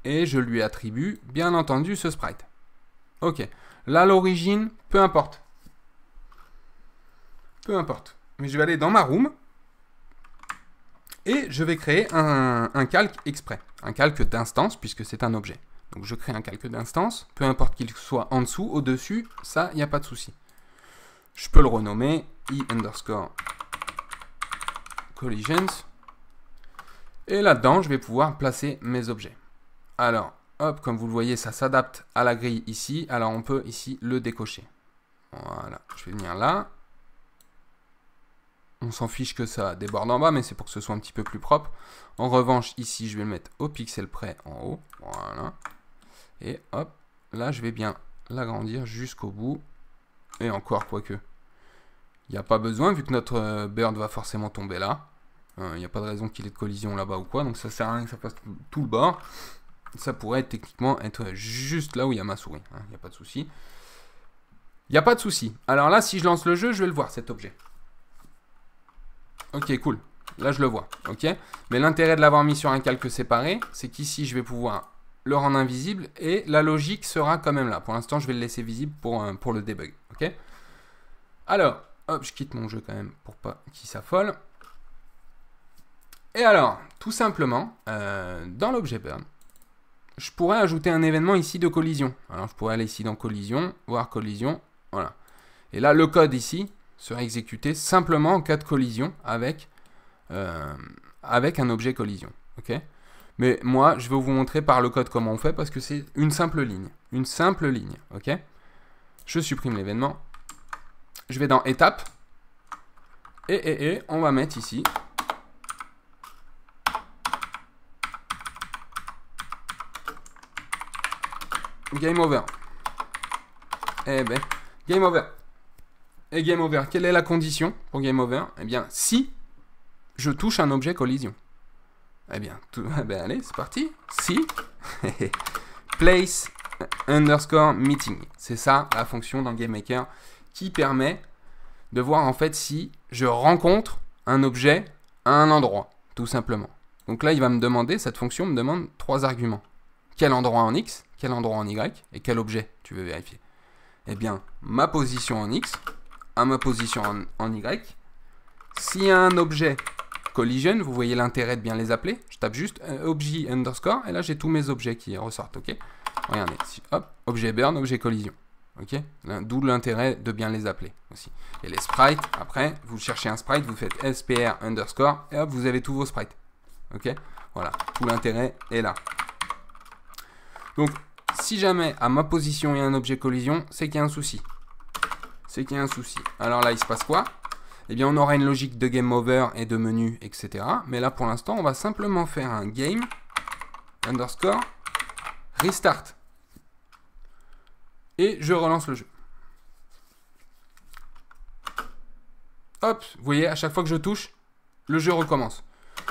Et je lui attribue, bien entendu, ce sprite. Ok. Là, l'origine, peu importe. Peu importe. Mais je vais aller dans ma room. Et je vais créer un calque exprès. Un calque d'instance, puisque c'est un objet. Donc je crée un calque d'instance. Peu importe qu'il soit en dessous, au-dessus, ça, il n'y a pas de souci. Je peux le renommer i underscore collisions. Et là-dedans, je vais pouvoir placer mes objets. Alors, hop, comme vous le voyez, ça s'adapte à la grille ici. Alors, on peut ici le décocher. Voilà, je vais venir là. On s'en fiche que ça déborde en bas, mais c'est pour que ce soit un petit peu plus propre. En revanche, ici, je vais le mettre au pixel près en haut. Voilà. Et hop, là, je vais bien l'agrandir jusqu'au bout. Et encore, quoique. Il n'y a pas besoin, vu que notre bird va forcément tomber là. Il n'y a pas de raison qu'il ait de collision là-bas ou quoi. Donc, ça sert à rien que ça fasse tout le bord. Ça pourrait techniquement être juste là où il y a ma souris. Il n'y a pas de souci. Il n'y a pas de souci. Alors là, si je lance le jeu, je vais le voir, cet objet. Ok, cool. Là, je le vois. Ok. Mais l'intérêt de l'avoir mis sur un calque séparé, c'est qu'ici, je vais pouvoir le rendre invisible et la logique sera quand même là. Pour l'instant, je vais le laisser visible pour le debug. Ok. Alors, hop, je quitte mon jeu quand même pour pas qu'il s'affole. Et alors, tout simplement, dans l'objet burn, je pourrais ajouter un événement ici de collision. Alors, je pourrais aller ici dans collision, voir collision, voilà. Et là, le code ici serait exécuté simplement en cas de collision avec un objet collision. Ok. Mais moi, je vais vous montrer par le code comment on fait parce que c'est une simple ligne. Une simple ligne. Ok. Je supprime l'événement. Je vais dans étape. Et on va mettre ici. Game over. Eh ben, game over. Et game over. Quelle est la condition pour game over? Eh bien, si je touche un objet collision. Eh bien, allez, c'est parti. Si place underscore meeting. C'est ça la fonction dans GameMaker qui permet de voir en fait si je rencontre un objet à un endroit, tout simplement. Donc là, il va me demander, cette fonction me demande 3 arguments. Quel endroit en X, quel endroit en Y, et quel objet tu veux vérifier. Eh bien, ma position en X, à ma position en Y. S'il y a un objet collision, vous voyez l'intérêt de bien les appeler. Je tape juste objet underscore, et là j'ai tous mes objets qui ressortent, ok. Regardez, hop, objet burn, objet collision. Ok, d'où l'intérêt de bien les appeler aussi. Et les sprites, après, vous cherchez un sprite, vous faites spr underscore, et hop, vous avez tous vos sprites. Ok, voilà, tout l'intérêt est là. Donc, si jamais à ma position il y a un objet collision, c'est qu'il y a un souci. C'est qu'il y a un souci. Alors là, il se passe quoi? Eh bien, on aura une logique de game over et de menu, etc. Mais là, pour l'instant, on va simplement faire un game underscore restart. Et je relance le jeu. Hop, vous voyez, à chaque fois que je touche, le jeu recommence.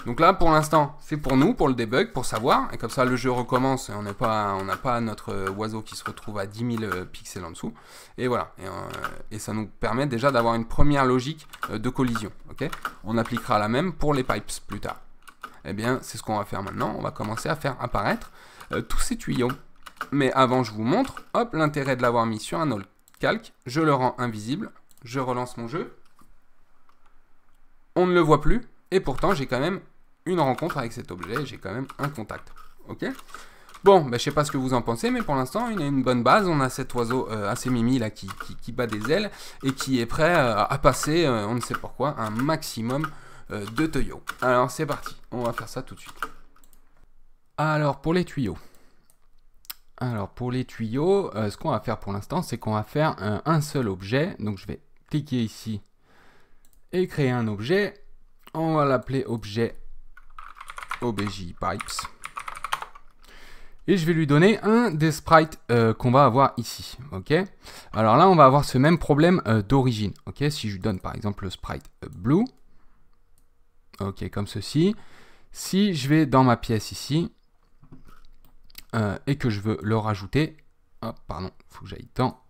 Donc là, pour l'instant, c'est pour nous, pour le debug, pour savoir. Et comme ça, le jeu recommence et on n'a pas notre oiseau qui se retrouve à 10 000 pixels en dessous. Et voilà. Et ça nous permet déjà d'avoir une première logique de collision. Okay, on appliquera la même pour les pipes plus tard. Eh bien, c'est ce qu'on va faire maintenant. On va commencer à faire apparaître tous ces tuyaux. Mais avant, je vous montre, hop, l'intérêt de l'avoir mis sur un autre calque. Je le rends invisible. Je relance mon jeu. On ne le voit plus. Et pourtant, j'ai quand même une rencontre avec cet objet. J'ai quand même un contact. Ok. Bon, je ne sais pas ce que vous en pensez, mais pour l'instant, il a une bonne base. On a cet oiseau assez mimi là qui bat des ailes et qui est prêt à passer, on ne sait pourquoi, un maximum de tuyaux. Alors, c'est parti. On va faire ça tout de suite. Alors, pour les tuyaux. Ce qu'on va faire pour l'instant, c'est qu'on va faire un seul objet. Donc, je vais cliquer ici et créer un objet. On va l'appeler objet obj pipes. Et je vais lui donner un des sprites qu'on va avoir ici. Ok. Alors là, on va avoir ce même problème d'origine. Ok. Si je lui donne par exemple le sprite blue. Ok, comme ceci. Si je vais dans ma pièce ici. Et que je veux le rajouter. Oh, pardon, il faut que j'aille dans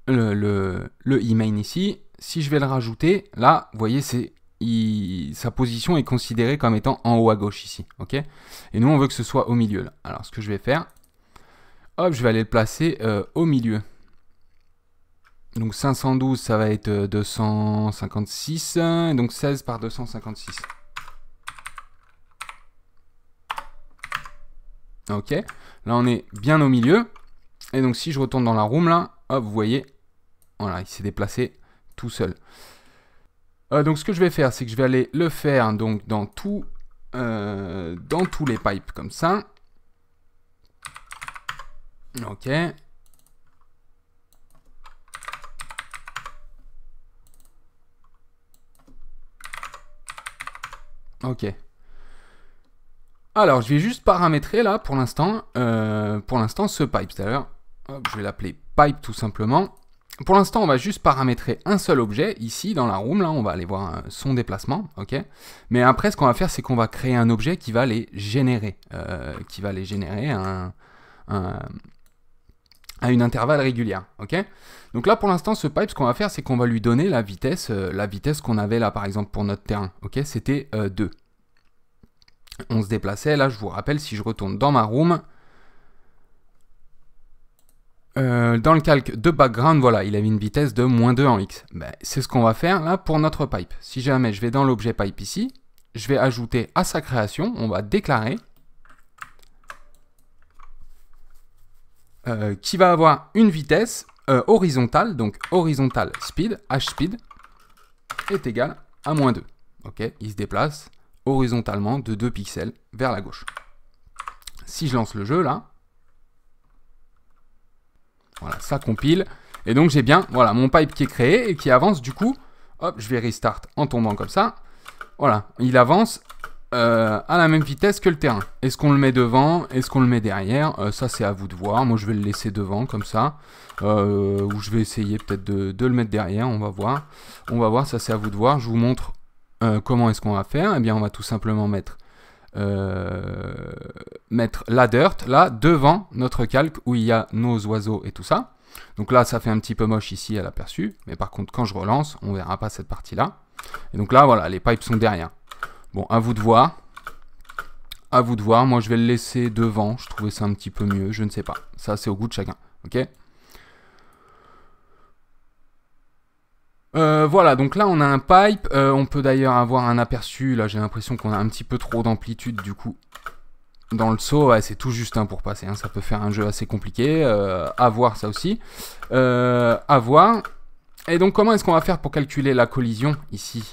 le e-main ici. Si je vais le rajouter, là, vous voyez, sa position est considérée comme étant en haut à gauche ici. Ok. Et nous, on veut que ce soit au milieu. Là. Alors, ce que je vais faire, hop, je vais aller le placer au milieu. Donc, 512, ça va être 256. Donc, 16 par 256. Ok, là on est bien au milieu. Et donc si je retourne dans la room là, hop, vous voyez, voilà, il s'est déplacé tout seul. Donc ce que je vais faire, c'est que je vais aller le faire donc dans tous les pipes comme ça. Ok. Ok. Alors, je vais juste paramétrer là pour l'instant ce pipe. C'est-à-dire, je vais l'appeler pipe tout simplement. Pour l'instant, on va juste paramétrer un seul objet ici dans la room. Là, on va aller voir son déplacement. Ok. Mais après, ce qu'on va faire, c'est qu'on va créer un objet qui va les générer, à une intervalle régulière. Ok. Donc là, pour l'instant, ce pipe, ce qu'on va faire, c'est qu'on va lui donner la vitesse qu'on avait là, par exemple, pour notre terrain. Ok. C'était 2. On se déplaçait, là je vous rappelle, si je retourne dans ma room, Dans le calque de background, voilà, il avait une vitesse de -2 en X. Ben, c'est ce qu'on va faire là pour notre pipe. Si jamais je vais dans l'objet pipe ici, je vais ajouter à sa création, on va déclarer qui va avoir une vitesse horizontale, donc horizontal speed, hspeed, est égal à -2. Ok, il se déplace horizontalement de 2 pixels vers la gauche. Si je lance le jeu là, voilà, ça compile. Et donc j'ai bien, voilà, mon pipe qui est créé et qui avance du coup. Hop, je vais restart en tombant comme ça. Voilà, il avance à la même vitesse que le terrain. Est-ce qu'on le met devant? Est-ce qu'on le met derrière? Ça c'est à vous de voir. Moi je vais le laisser devant comme ça. Ou je vais essayer peut-être de le mettre derrière. On va voir. On va voir, ça c'est à vous de voir. Je vous montre comment est-ce qu'on va faire. Eh bien on va tout simplement mettre la dirt là devant notre calque où il y a nos oiseaux et tout ça. Donc là ça fait un petit peu moche ici à l'aperçu, mais par contre quand je relance on verra pas cette partie là. Et donc là voilà, les pipes sont derrière. Bon, à vous de voir, moi je vais le laisser devant, je trouvais ça un petit peu mieux, je ne sais pas, ça c'est au goût de chacun, ok. Voilà, donc là on a un pipe, on peut d'ailleurs avoir un aperçu, là j'ai l'impression qu'on a un petit peu trop d'amplitude du coup. Dans le saut, ouais, c'est tout juste pour passer, hein. Ça peut faire un jeu assez compliqué, à voir ça aussi. À voir. Et donc comment est-ce qu'on va faire pour calculer la collision ici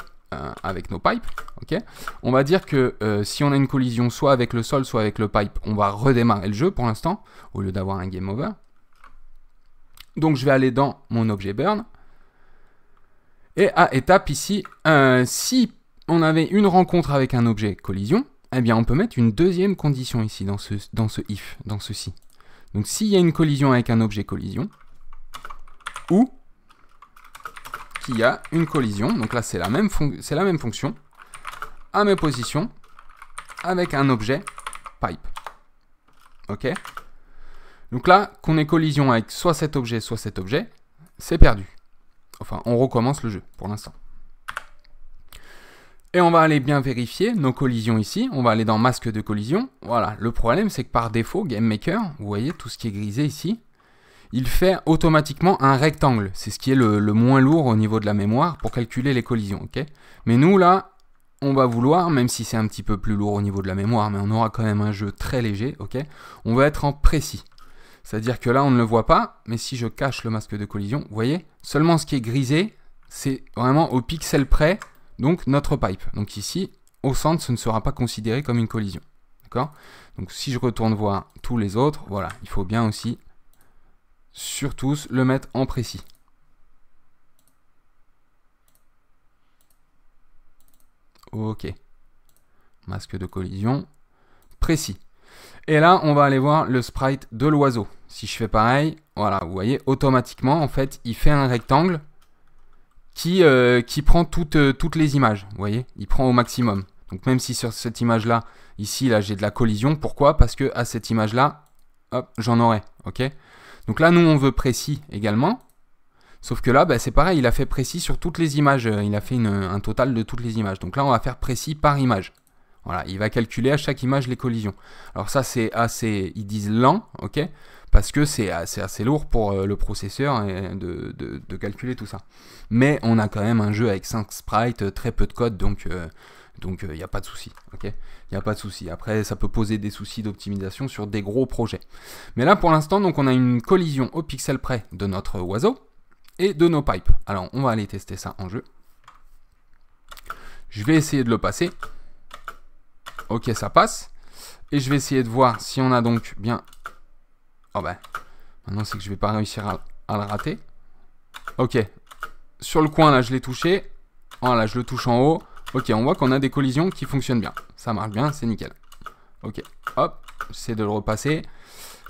avec nos pipes, ok. On va dire que si on a une collision soit avec le sol, soit avec le pipe, on va redémarrer le jeu pour l'instant, au lieu d'avoir un game over. Donc je vais aller dans mon objet burn. Et à étape ici, si on avait une rencontre avec un objet collision, eh bien on peut mettre une deuxième condition ici, dans ce if, dans ceci. Donc s'il y a une collision avec un objet collision, ou qu'il y a une collision, donc là c'est la même fonction, à mes positions, avec un objet pipe. Ok. Donc là, qu'on ait collision avec soit cet objet, c'est perdu. Enfin, on recommence le jeu pour l'instant. Et on va aller bien vérifier nos collisions ici. On va aller dans masque de collision. Voilà, le problème c'est que par défaut, GameMaker, vous voyez tout ce qui est grisé ici, il fait automatiquement un rectangle. C'est ce qui est le moins lourd au niveau de la mémoire pour calculer les collisions. Ok. Mais nous là, on va vouloir, même si c'est un petit peu plus lourd au niveau de la mémoire, mais on aura quand même un jeu très léger. Ok. On va être en précis. C'est-à-dire que là, on ne le voit pas, mais si je cache le masque de collision, vous voyez, seulement ce qui est grisé, c'est vraiment au pixel près, donc notre pipe. Donc ici, au centre, ce ne sera pas considéré comme une collision. D'accord? Donc si je retourne voir tous les autres, voilà, il faut bien aussi, sur tous, le mettre en précis. Ok. Masque de collision, précis. Et là, on va aller voir le sprite de l'oiseau. Si je fais pareil, voilà, vous voyez, automatiquement, en fait, il fait un rectangle qui prend toutes les images. Vous voyez, il prend au maximum. Donc même si sur cette image-là, ici, là, j'ai de la collision. Pourquoi? Parce que à cette image-là, hop, j'en aurai. Ok. Donc là, nous, on veut précis également. Sauf que là, bah, c'est pareil, il a fait précis sur toutes les images. Il a fait un total de toutes les images. Donc là, on va faire précis par image. Voilà, il va calculer à chaque image les collisions. Alors ça, c'est assez, ils disent lent, ok, parce que c'est assez lourd pour le processeur de calculer tout ça. Mais on a quand même un jeu avec 5 sprites, très peu de code, donc il n'y a pas de souci, ok. Il n'y a pas de souci. Après, ça peut poser des soucis d'optimisation sur des gros projets. Mais là, pour l'instant, donc on a une collision au pixel près de notre oiseau et de nos pipes. Alors, on va aller tester ça en jeu. Je vais essayer de le passer. Ok, ça passe. Et je vais essayer de voir si on a donc bien... Oh ben, maintenant c'est que je vais pas réussir à le rater. Ok. Sur le coin, là, je l'ai touché. Voilà, je le touche en haut. Ok, on voit qu'on a des collisions qui fonctionnent bien. Ça marche bien, c'est nickel. Ok, hop, j'essaie de le repasser.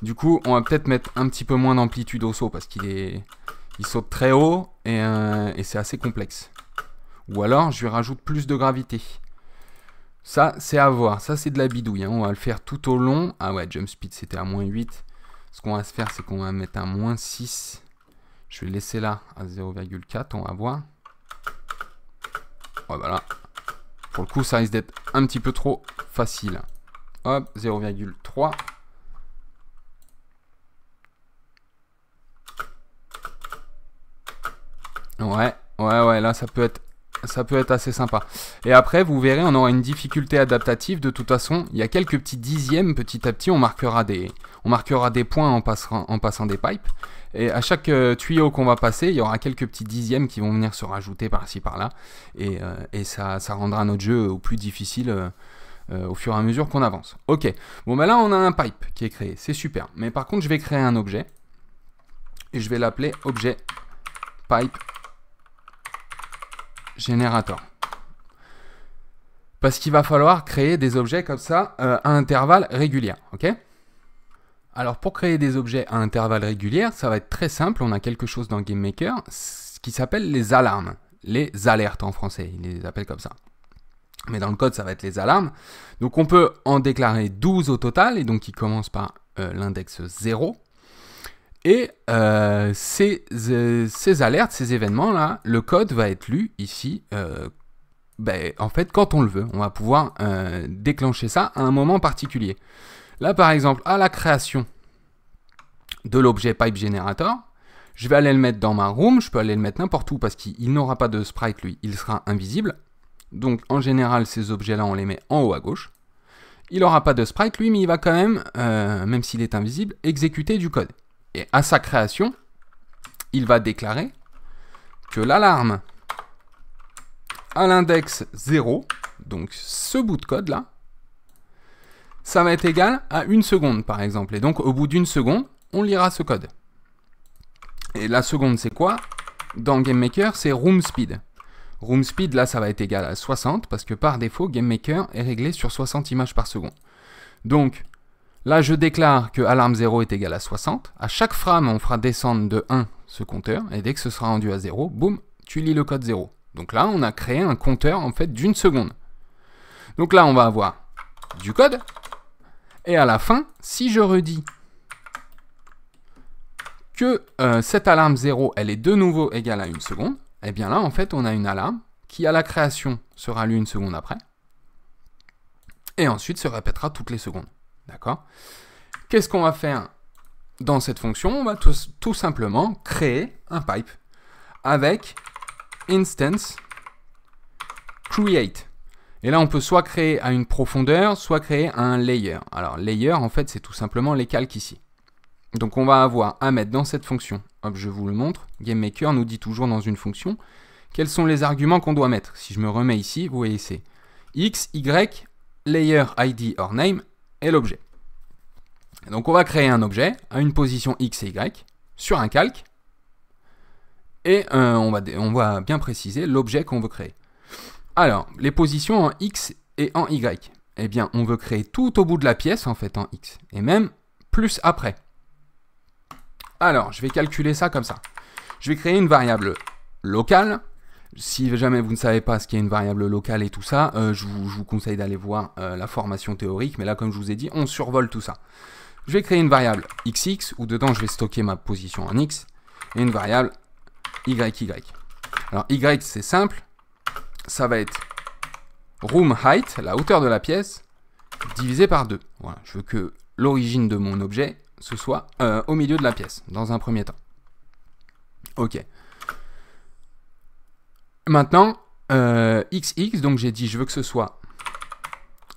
Du coup, on va peut-être mettre un petit peu moins d'amplitude au saut parce il saute très haut et c'est assez complexe. Ou alors, je lui rajoute plus de gravité. Ça, c'est à voir. Ça, c'est de la bidouille. Hein. On va le faire tout au long. Ah ouais, jump speed, c'était à -8. Ce qu'on va se faire, c'est qu'on va mettre un -6. Je vais le laisser là à 0,4. On va voir. Ouais, voilà. Pour le coup, ça risque d'être un petit peu trop facile. Hop, 0,3. Ouais, là ça peut être assez sympa. Et après, vous verrez, on aura une difficulté adaptative. De toute façon, il y a quelques petits dixièmes, petit à petit, on marquera des points en passant des pipes. Et à chaque tuyau qu'on va passer, il y aura quelques petits dixièmes qui vont venir se rajouter par-ci, par-là. Et ça rendra notre jeu au plus difficile au fur et à mesure qu'on avance. Ok, bon ben là on a un pipe qui est créé, c'est super. Mais par contre, je vais créer un objet. Et je vais l'appeler objet pipe generator. Parce qu'il va falloir créer des objets comme ça à intervalles réguliers. Ok ? Alors pour créer des objets à intervalles réguliers, ça va être très simple. On a quelque chose dans GameMaker qui s'appelle les alarmes. Les alertes en français, ils les appellent comme ça. Mais dans le code, ça va être les alarmes. Donc on peut en déclarer 12 au total, et donc qui commence par l'index 0. Et ces alertes, ces événements-là, le code va être lu ici, en fait, quand on le veut. On va pouvoir déclencher ça à un moment particulier. Là, par exemple, à la création de l'objet pipe generator, je vais aller le mettre dans ma room, je peux aller le mettre n'importe où parce qu'il n'aura pas de sprite, lui, il sera invisible. Donc, en général, ces objets-là, on les met en haut à gauche. Il n'aura pas de sprite, lui, mais il va quand même s'il est invisible, exécuter du code. Et à sa création, il va déclarer que l'alarme à l'index 0, donc ce bout de code-là, ça va être égal à 1 seconde, par exemple. Et donc, au bout d'1 seconde, on lira ce code. Et la seconde, c'est quoi? Dans GameMaker, c'est room speed. Room speed, là, ça va être égal à 60, parce que par défaut, GameMaker est réglé sur 60 images par seconde. Donc, là, je déclare que alarme 0 est égal à 60. À chaque frame, on fera descendre de 1 ce compteur, et dès que ce sera rendu à 0, boum, tu lis le code 0. Donc là, on a créé un compteur, en fait, d'1 seconde. Donc là, on va avoir du code, et à la fin, si je redis que cette alarme 0, elle est de nouveau égale à 1 seconde, et bien là, en fait, on a une alarme qui, à la création, sera lue 1 seconde après, et ensuite se répétera toutes les secondes. D'accord? Qu'est-ce qu'on va faire dans cette fonction? On va tout simplement créer un pipe avec instance create. Et là, on peut soit créer à une profondeur, soit créer à un layer. Alors, layer, en fait, c'est tout simplement les calques ici. Donc, on va avoir à mettre dans cette fonction, hop, je vous le montre, GameMaker nous dit toujours dans une fonction, quels sont les arguments qu'on doit mettre. Si je me remets ici, vous voyez, c'est x, y, layer, id, or name, et l'objet. Donc, on va créer un objet à une position x et y sur un calque, et on va bien préciser l'objet qu'on veut créer. Alors, les positions en X et en Y. Eh bien, on veut créer tout au bout de la pièce, en fait, en X. Et même plus après. Alors, je vais calculer ça comme ça. Je vais créer une variable locale. Si jamais vous ne savez pas ce qu'est une variable locale et tout ça, je vous conseille d'aller voir la formation théorique. Mais là, comme je vous ai dit, on survole tout ça. Je vais créer une variable XX, où dedans, je vais stocker ma position en X. Et une variable YY. Alors, Y, c'est simple. Ça va être room height, la hauteur de la pièce, divisé par 2. Voilà, je veux que l'origine de mon objet, ce soit au milieu de la pièce, dans un premier temps. Ok. Maintenant, XX, donc j'ai dit, je veux que ce soit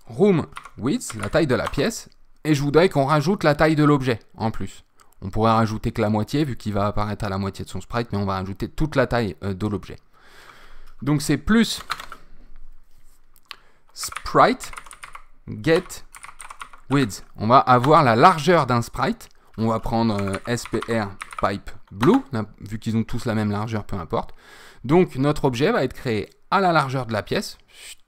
room width, la taille de la pièce, et je voudrais qu'on rajoute la taille de l'objet, en plus. On pourrait rajouter que la moitié, vu qu'il va apparaître à la moitié de son sprite, mais on va rajouter toute la taille de l'objet. Donc c'est plus sprite get width. On va avoir la largeur d'un sprite. On va prendre SPR pipe blue, vu qu'ils ont tous la même largeur, peu importe. Donc notre objet va être créé à la largeur de la pièce,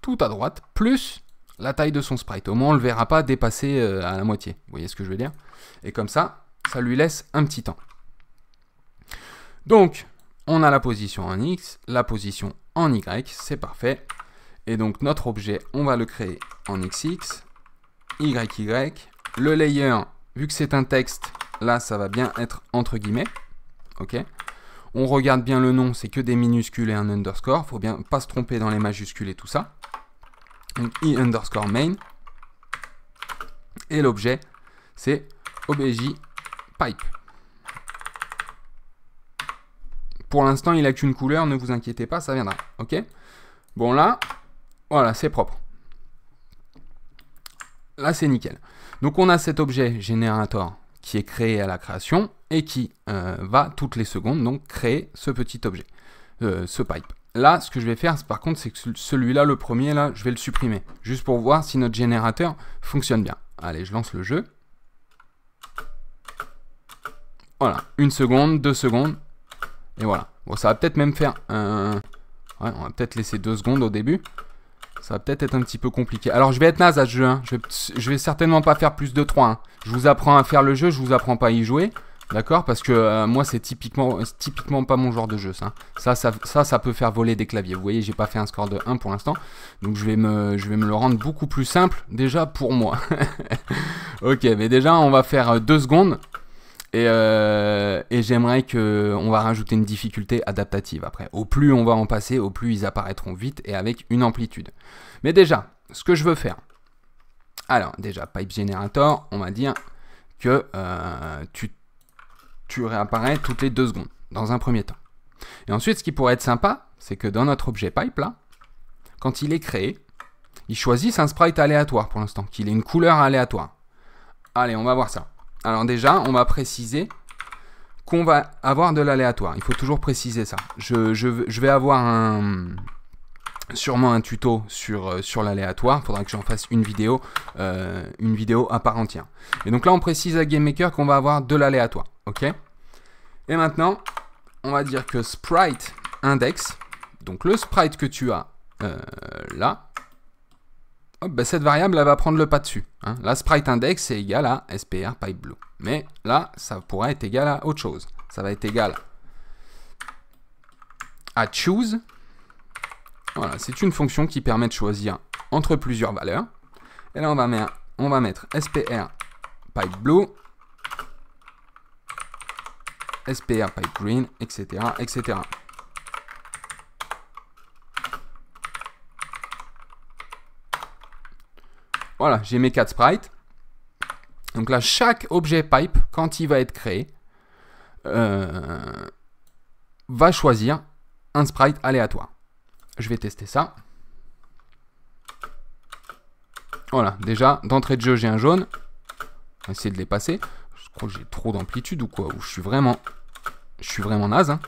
tout à droite, plus la taille de son sprite. Au moins on ne le verra pas dépasser à la moitié. Vous voyez ce que je veux dire? Et comme ça, ça lui laisse un petit temps. Donc, on a la position en X, la position en Y, c'est parfait. Et donc notre objet, on va le créer en XX, YY. Le layer, vu que c'est un texte, là ça va bien être entre guillemets. Ok. On regarde bien le nom, c'est que des minuscules et un underscore. Faut bien pas se tromper dans les majuscules et tout ça. Donc i underscore main. Et l'objet, c'est obj pipe. Pour l'instant, il n'a qu'une couleur, ne vous inquiétez pas, ça viendra. Ok? Bon, là, voilà, c'est propre. Là, c'est nickel. Donc, on a cet objet générateur qui est créé à la création et qui va toutes les secondes donc créer ce petit objet, ce pipe. Là, ce que je vais faire, par contre, c'est que celui-là, le premier, là, je vais le supprimer. Juste pour voir si notre générateur fonctionne bien. Allez, je lance le jeu. Voilà, 1 seconde, 2 secondes. Et voilà. Bon, ça va peut-être même faire un... Ouais, on va peut-être laisser 2 secondes au début. Ça va peut-être être un petit peu compliqué. Alors, je vais être naze à ce jeu. Hein. Je vais certainement pas faire plus de 3. Hein. Je vous apprends à faire le jeu, je vous apprends pas à y jouer. D'accord? Parce que moi, c'est typiquement pas mon genre de jeu, ça. Ça peut faire voler des claviers. Vous voyez, j'ai pas fait un score de 1 pour l'instant. Donc, je vais me le rendre beaucoup plus simple, déjà, pour moi. Ok, mais déjà, on va faire 2 secondes. Et j'aimerais qu'on va rajouter une difficulté adaptative après. Au plus on va en passer, au plus ils apparaîtront vite et avec une amplitude. Mais déjà, ce que je veux faire. Alors, déjà, Pipe Generator, on va dire que tu réapparais toutes les 2 secondes, dans un premier temps. Et ensuite, ce qui pourrait être sympa, c'est que dans notre objet Pipe, là, quand il est créé, il choisisse un sprite aléatoire pour l'instant, qu'il ait une couleur aléatoire. Allez, on va voir ça. Alors déjà, on va préciser qu'on va avoir de l'aléatoire. Il faut toujours préciser ça. Je vais avoir sûrement un tuto sur l'aléatoire. Il faudra que j'en fasse une vidéo à part entière. Et donc là, on précise à GameMaker qu'on va avoir de l'aléatoire. Ok? Et maintenant, on va dire que sprite index, donc le sprite que tu as là, hop, ben cette variable, elle va prendre le pas dessus. Hein. La sprite index est égal à SPR pipe blue. Mais là, ça pourrait être égal à autre chose. Ça va être égal à choose. Voilà, c'est une fonction qui permet de choisir entre plusieurs valeurs. Et là, on va mettre SPR pipe blue, SPR pipe green, etc., etc. Voilà, j'ai mes 4 sprites. Donc là, chaque objet pipe, quand il va être créé, va choisir un sprite aléatoire. Je vais tester ça. Voilà, déjà, d'entrée de jeu, j'ai un jaune. On va essayer de les passer. Je crois que j'ai trop d'amplitude ou quoi. Ou je suis vraiment naze. Hein.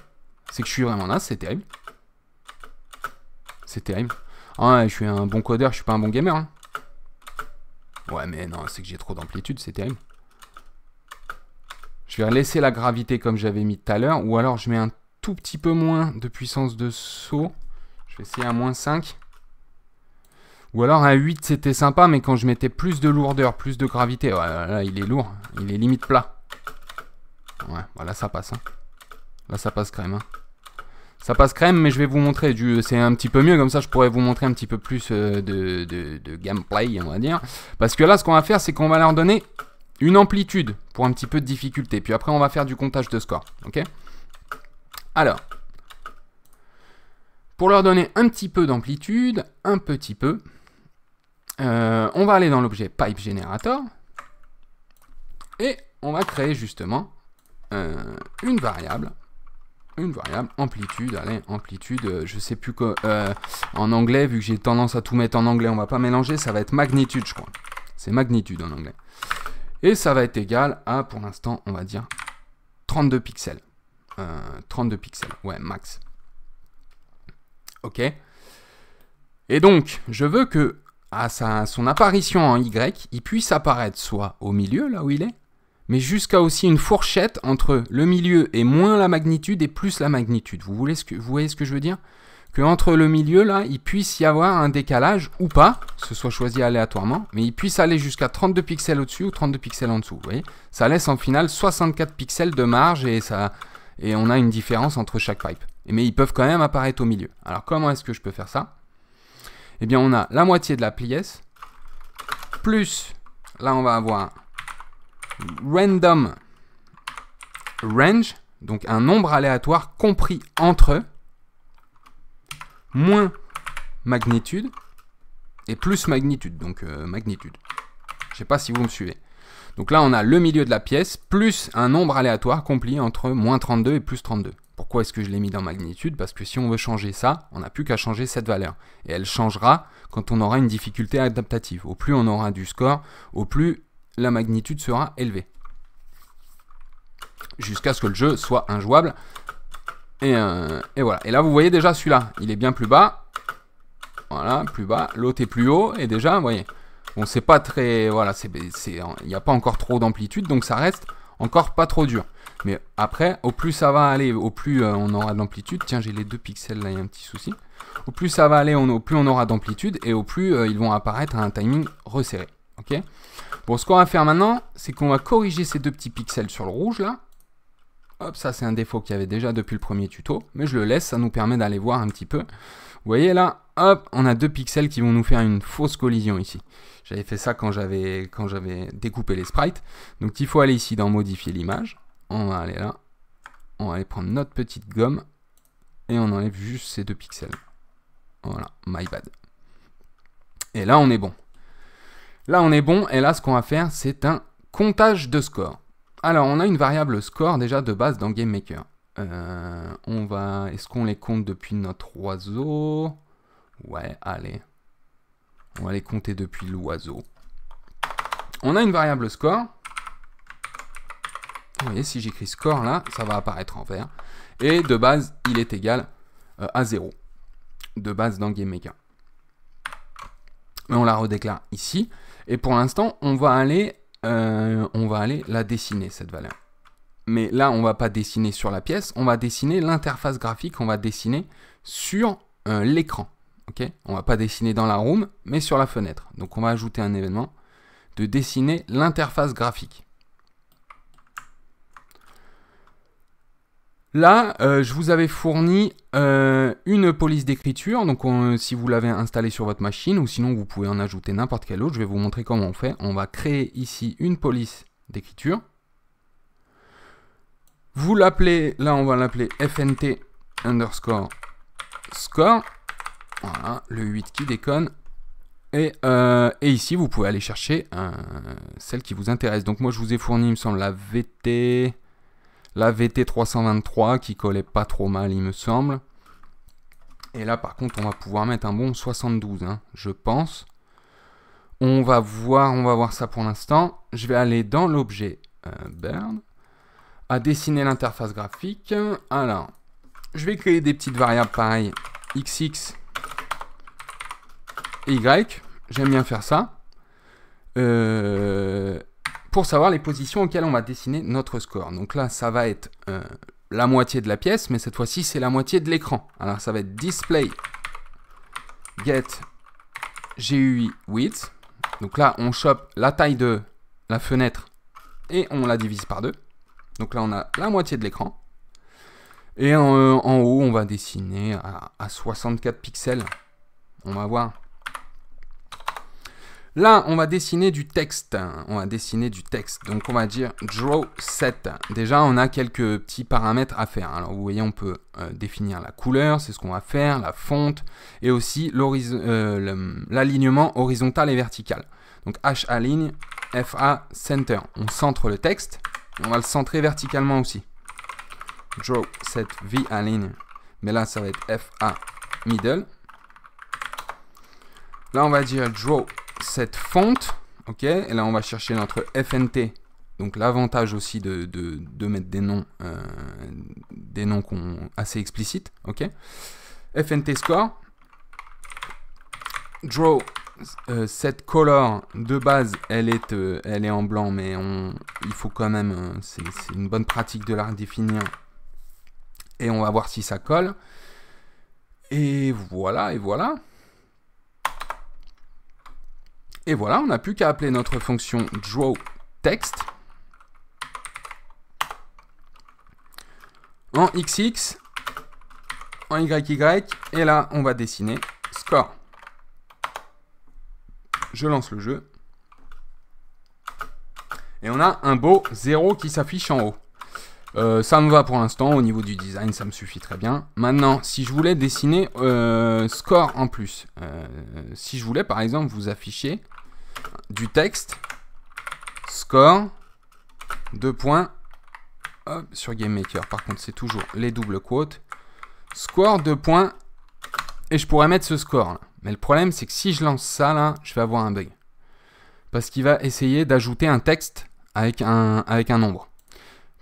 C'est que je suis vraiment naze, c'est terrible. C'est terrible. Ah ouais, je suis un bon codeur, je suis pas un bon gamer. Hein. Ouais, mais non, c'est que j'ai trop d'amplitude, c'est terrible. Je vais laisser la gravité comme j'avais mis tout à l'heure, ou alors je mets un tout petit peu moins de puissance de saut. Je vais essayer à moins 5. Ou alors à 8, c'était sympa, mais quand je mettais plus de lourdeur, plus de gravité, ouais, là, il est lourd, il est limite plat. Ouais, voilà, ça passe. Hein. Là, ça passe crème. Hein. Ça passe crème, mais je vais vous montrer, c'est un petit peu mieux, comme ça je pourrais vous montrer un petit peu plus de gameplay, on va dire. Parce que là, ce qu'on va faire, c'est qu'on va leur donner une amplitude pour un petit peu de difficulté. Puis après, on va faire du comptage de score. Ok? Alors, pour leur donner un petit peu d'amplitude, un petit peu, on va aller dans l'objet Pipe Generator et on va créer justement une variable amplitude. Allez, amplitude, je sais plus quoi. En anglais, vu que j'ai tendance à tout mettre en anglais, on va pas mélanger, ça va être magnitude, je crois. C'est magnitude en anglais. Et ça va être égal à, pour l'instant, on va dire 32 pixels. 32 pixels, ouais, max. Ok. Et donc, je veux que, à son apparition en Y, il puisse apparaître soit au milieu, là où il est, mais jusqu'à aussi une fourchette entre le milieu et moins la magnitude et plus la magnitude. Vous voyez ce que je veux dire? Que entre le milieu, là, il puisse y avoir un décalage, ou pas, que ce soit choisi aléatoirement, mais il puisse aller jusqu'à 32 pixels au-dessus ou 32 pixels en dessous. Vous voyez? Ça laisse en final 64 pixels de marge et on a une différence entre chaque pipe. Mais ils peuvent quand même apparaître au milieu. Alors comment est-ce que je peux faire ça? Eh bien, on a la moitié de la pièce, plus, là on va avoir random range, donc un nombre aléatoire compris entre moins magnitude et plus magnitude, donc magnitude. Je ne sais pas si vous me suivez. Donc là, on a le milieu de la pièce plus un nombre aléatoire compris entre moins 32 et plus 32. Pourquoi est-ce que je l'ai mis dans magnitude? Parce que si on veut changer ça, on n'a plus qu'à changer cette valeur. Et elle changera quand on aura une difficulté adaptative. Au plus on aura du score, au plus la magnitude sera élevée. Jusqu'à ce que le jeu soit injouable. Et voilà. Et là, vous voyez déjà celui-là, il est bien plus bas. Voilà, plus bas. L'autre est plus haut. Et déjà, vous voyez, bon, c'est pas très... Voilà, il n'y a pas encore trop d'amplitude, donc ça reste encore pas trop dur. Mais après, au plus ça va aller, au plus on aura d'amplitude. Tiens, j'ai les 2 pixels, là, il y a un petit souci. Au plus ça va aller, au plus on aura d'amplitude, et au plus ils vont apparaître à un timing resserré. Ok. Bon, ce qu'on va faire maintenant, c'est qu'on va corriger ces 2 petits pixels sur le rouge, là. Hop, ça c'est un défaut qu'il y avait déjà depuis le premier tuto, mais je le laisse, ça nous permet d'aller voir un petit peu. Vous voyez là, hop, on a 2 pixels qui vont nous faire une fausse collision ici. J'avais fait ça quand j'avais découpé les sprites. Donc il faut aller ici dans modifier l'image. On va aller là, on va aller prendre notre petite gomme et on enlève juste ces 2 pixels. Voilà, my bad. Et là on est bon. Là on est bon, et là ce qu'on va faire, c'est un comptage de score. Alors, on a une variable score déjà de base dans GameMaker. Est-ce qu'on les compte depuis notre oiseau? Ouais, allez. On va les compter depuis l'oiseau. On a une variable score. Vous voyez, si j'écris score là, ça va apparaître en vert. Et de base, il est égal à 0. De base dans GameMaker. Mais on la redéclare ici. Et pour l'instant, on va aller la dessiner, cette valeur. Mais là, on ne va pas dessiner sur la pièce, on va dessiner l'interface graphique, on va dessiner sur l'écran. Okay, on ne va pas dessiner dans la room, mais sur la fenêtre. Donc on va ajouter un événement de dessiner l'interface graphique. Là, je vous avais fourni une police d'écriture, donc si vous l'avez installée sur votre machine, ou sinon vous pouvez en ajouter n'importe quelle autre, je vais vous montrer comment on fait. On va créer ici une police d'écriture. Vous l'appelez, là on va l'appeler FNT underscore score. Voilà, le 8 qui déconne. Et ici, vous pouvez aller chercher celle qui vous intéresse. Donc moi, je vous ai fourni, il me semble, la VT 323 qui collait pas trop mal, il me semble. Et là, par contre, on va pouvoir mettre un bon 72, hein, je pense. On va voir ça pour l'instant. Je vais aller dans l'objet Burn, à dessiner l'interface graphique. Alors, je vais créer des petites variables pareilles, XX et Y. J'aime bien faire ça. Pour savoir les positions auxquelles on va dessiner notre score. Donc là, ça va être la moitié de la pièce, mais cette fois-ci, c'est la moitié de l'écran. Alors, ça va être display get GUI width. Donc là, on chope la taille de la fenêtre et on la divise par 2. Donc là, on a la moitié de l'écran. Et en haut, on va dessiner à 64 pixels. On va voir. Là, on va dessiner du texte. Donc, on va dire draw set. Déjà, on a quelques petits paramètres à faire. Alors, vous voyez, on peut définir la couleur, c'est ce qu'on va faire, la fonte, et aussi l'alignement horizontal et vertical. Donc, H-aligne, FA center. On centre le texte. On va le centrer verticalement aussi. Draw set V-align. Mais là, ça va être FA middle. Là, on va dire draw cette fonte, ok, et là on va chercher notre FNT, donc l'avantage aussi de mettre des noms assez explicites, ok. FNT score, draw cette color de base, elle est en blanc, mais il faut quand même, c'est une bonne pratique de la redéfinir, et on va voir si ça colle, et voilà, et voilà. Et voilà, on n'a plus qu'à appeler notre fonction drawText en XX, en YY, et là, on va dessiner score. Je lance le jeu. Et on a un beau 0 qui s'affiche en haut. Ça me va pour l'instant, au niveau du design, ça me suffit très bien. Maintenant, si je voulais dessiner score en plus, si je voulais par exemple vous afficher du texte, score, 2 points, Hop, sur GameMaker, par contre, c'est toujours les doubles quotes. Score, 2 points. Et je pourrais mettre ce score là. Mais le problème, c'est que si je lance ça là, je vais avoir un bug. Parce qu'il va essayer d'ajouter un texte avec un nombre.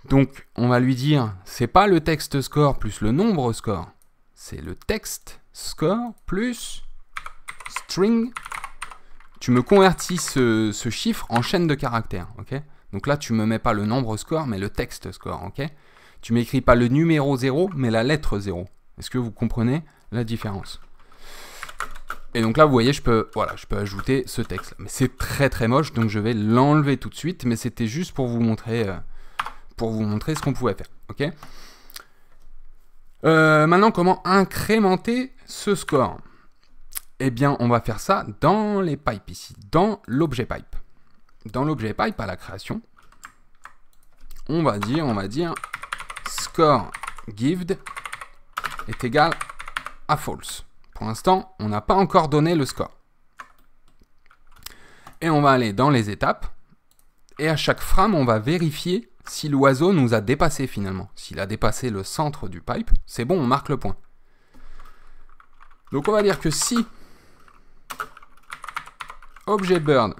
Donc, on va lui dire, c'est pas le texte score plus le nombre score. C'est le texte score plus string. Tu me convertis ce chiffre en chaîne de caractères, ok? Donc là, tu me mets pas le nombre score, mais le texte score, ok? Tu m'écris pas le numéro 0, mais la lettre 0. Est-ce que vous comprenez la différence? Et donc là, vous voyez, je peux ajouter ce texte. Mais c'est très très moche, donc je vais l'enlever tout de suite. Mais c'était juste pour vous montrer ce qu'on pouvait faire, ok? Maintenant, comment incrémenter ce score? Eh bien, on va faire ça dans les pipes ici, dans l'objet pipe. Dans l'objet pipe, à la création, on va dire score gived est égal à false. Pour l'instant, on n'a pas encore donné le score. Et on va aller dans les étapes. Et à chaque frame, on va vérifier si l'oiseau nous a dépassé finalement. S'il a dépassé le centre du pipe, c'est bon, on marque le point. Donc on va dire que si objet bird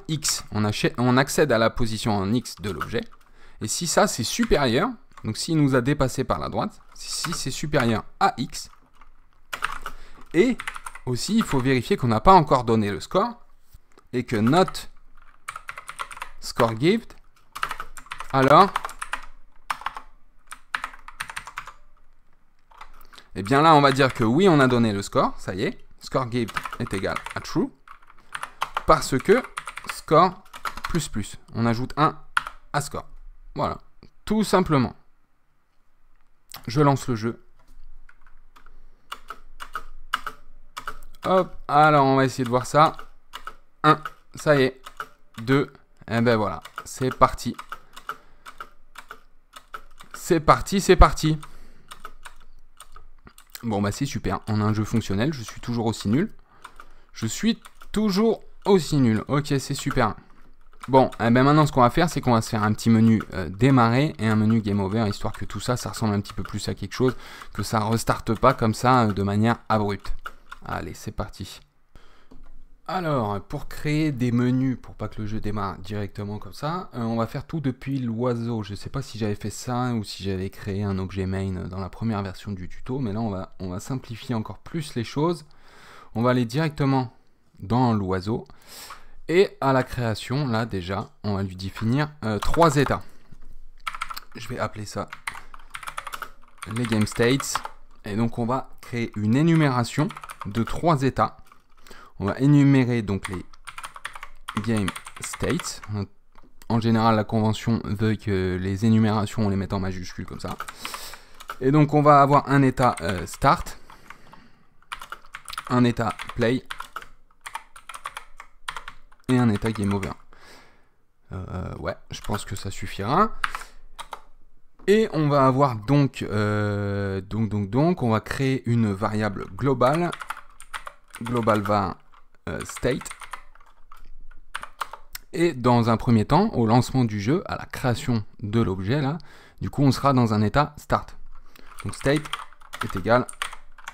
.x, on accède à la position en x de l'objet. Et si ça c'est supérieur, donc s'il nous a dépassé par la droite, si c'est supérieur à x, et aussi il faut vérifier qu'on n'a pas encore donné le score, et que not score gived, alors, et bien là on va dire que oui on a donné le score, ça y est, score gived est égal à true, parce que score plus plus, on ajoute 1 à score. Voilà, tout simplement. Je lance le jeu. Hop, alors on va essayer de voir ça. 1, ça y est. 2, et ben voilà, c'est parti. C'est parti, c'est parti. Bon bah c'est super, on a un jeu fonctionnel, je suis toujours aussi nul. Je suis toujours aussi nul, ok c'est super. Bon, eh ben maintenant ce qu'on va faire, c'est qu'on va se faire un petit menu démarrer et un menu game over, histoire que tout ça, ça ressemble un petit peu plus à quelque chose, que ça restarte pas comme ça de manière abrupte. Allez, c'est parti. Alors, pour créer des menus, pour pas que le jeu démarre directement comme ça, on va faire tout depuis l'oiseau. Je sais pas si j'avais fait ça ou si j'avais créé un objet main dans la première version du tuto, mais là on va simplifier encore plus les choses. On va aller directement dans l'oiseau. Et à la création, là déjà, on va lui définir 3 états. Je vais appeler ça les game states. Et donc on va créer une énumération de 3 états. On va énumérer donc les game states. En général, la convention veut que les énumérations, on les mette en majuscule comme ça. Et donc on va avoir un état start, un état play, et un état game over. Ouais, je pense que ça suffira. Et on va avoir donc, on va créer une variable globale, global var state. Et dans un premier temps, au lancement du jeu, à la création de l'objet là, du coup on sera dans un état start. Donc state est égal,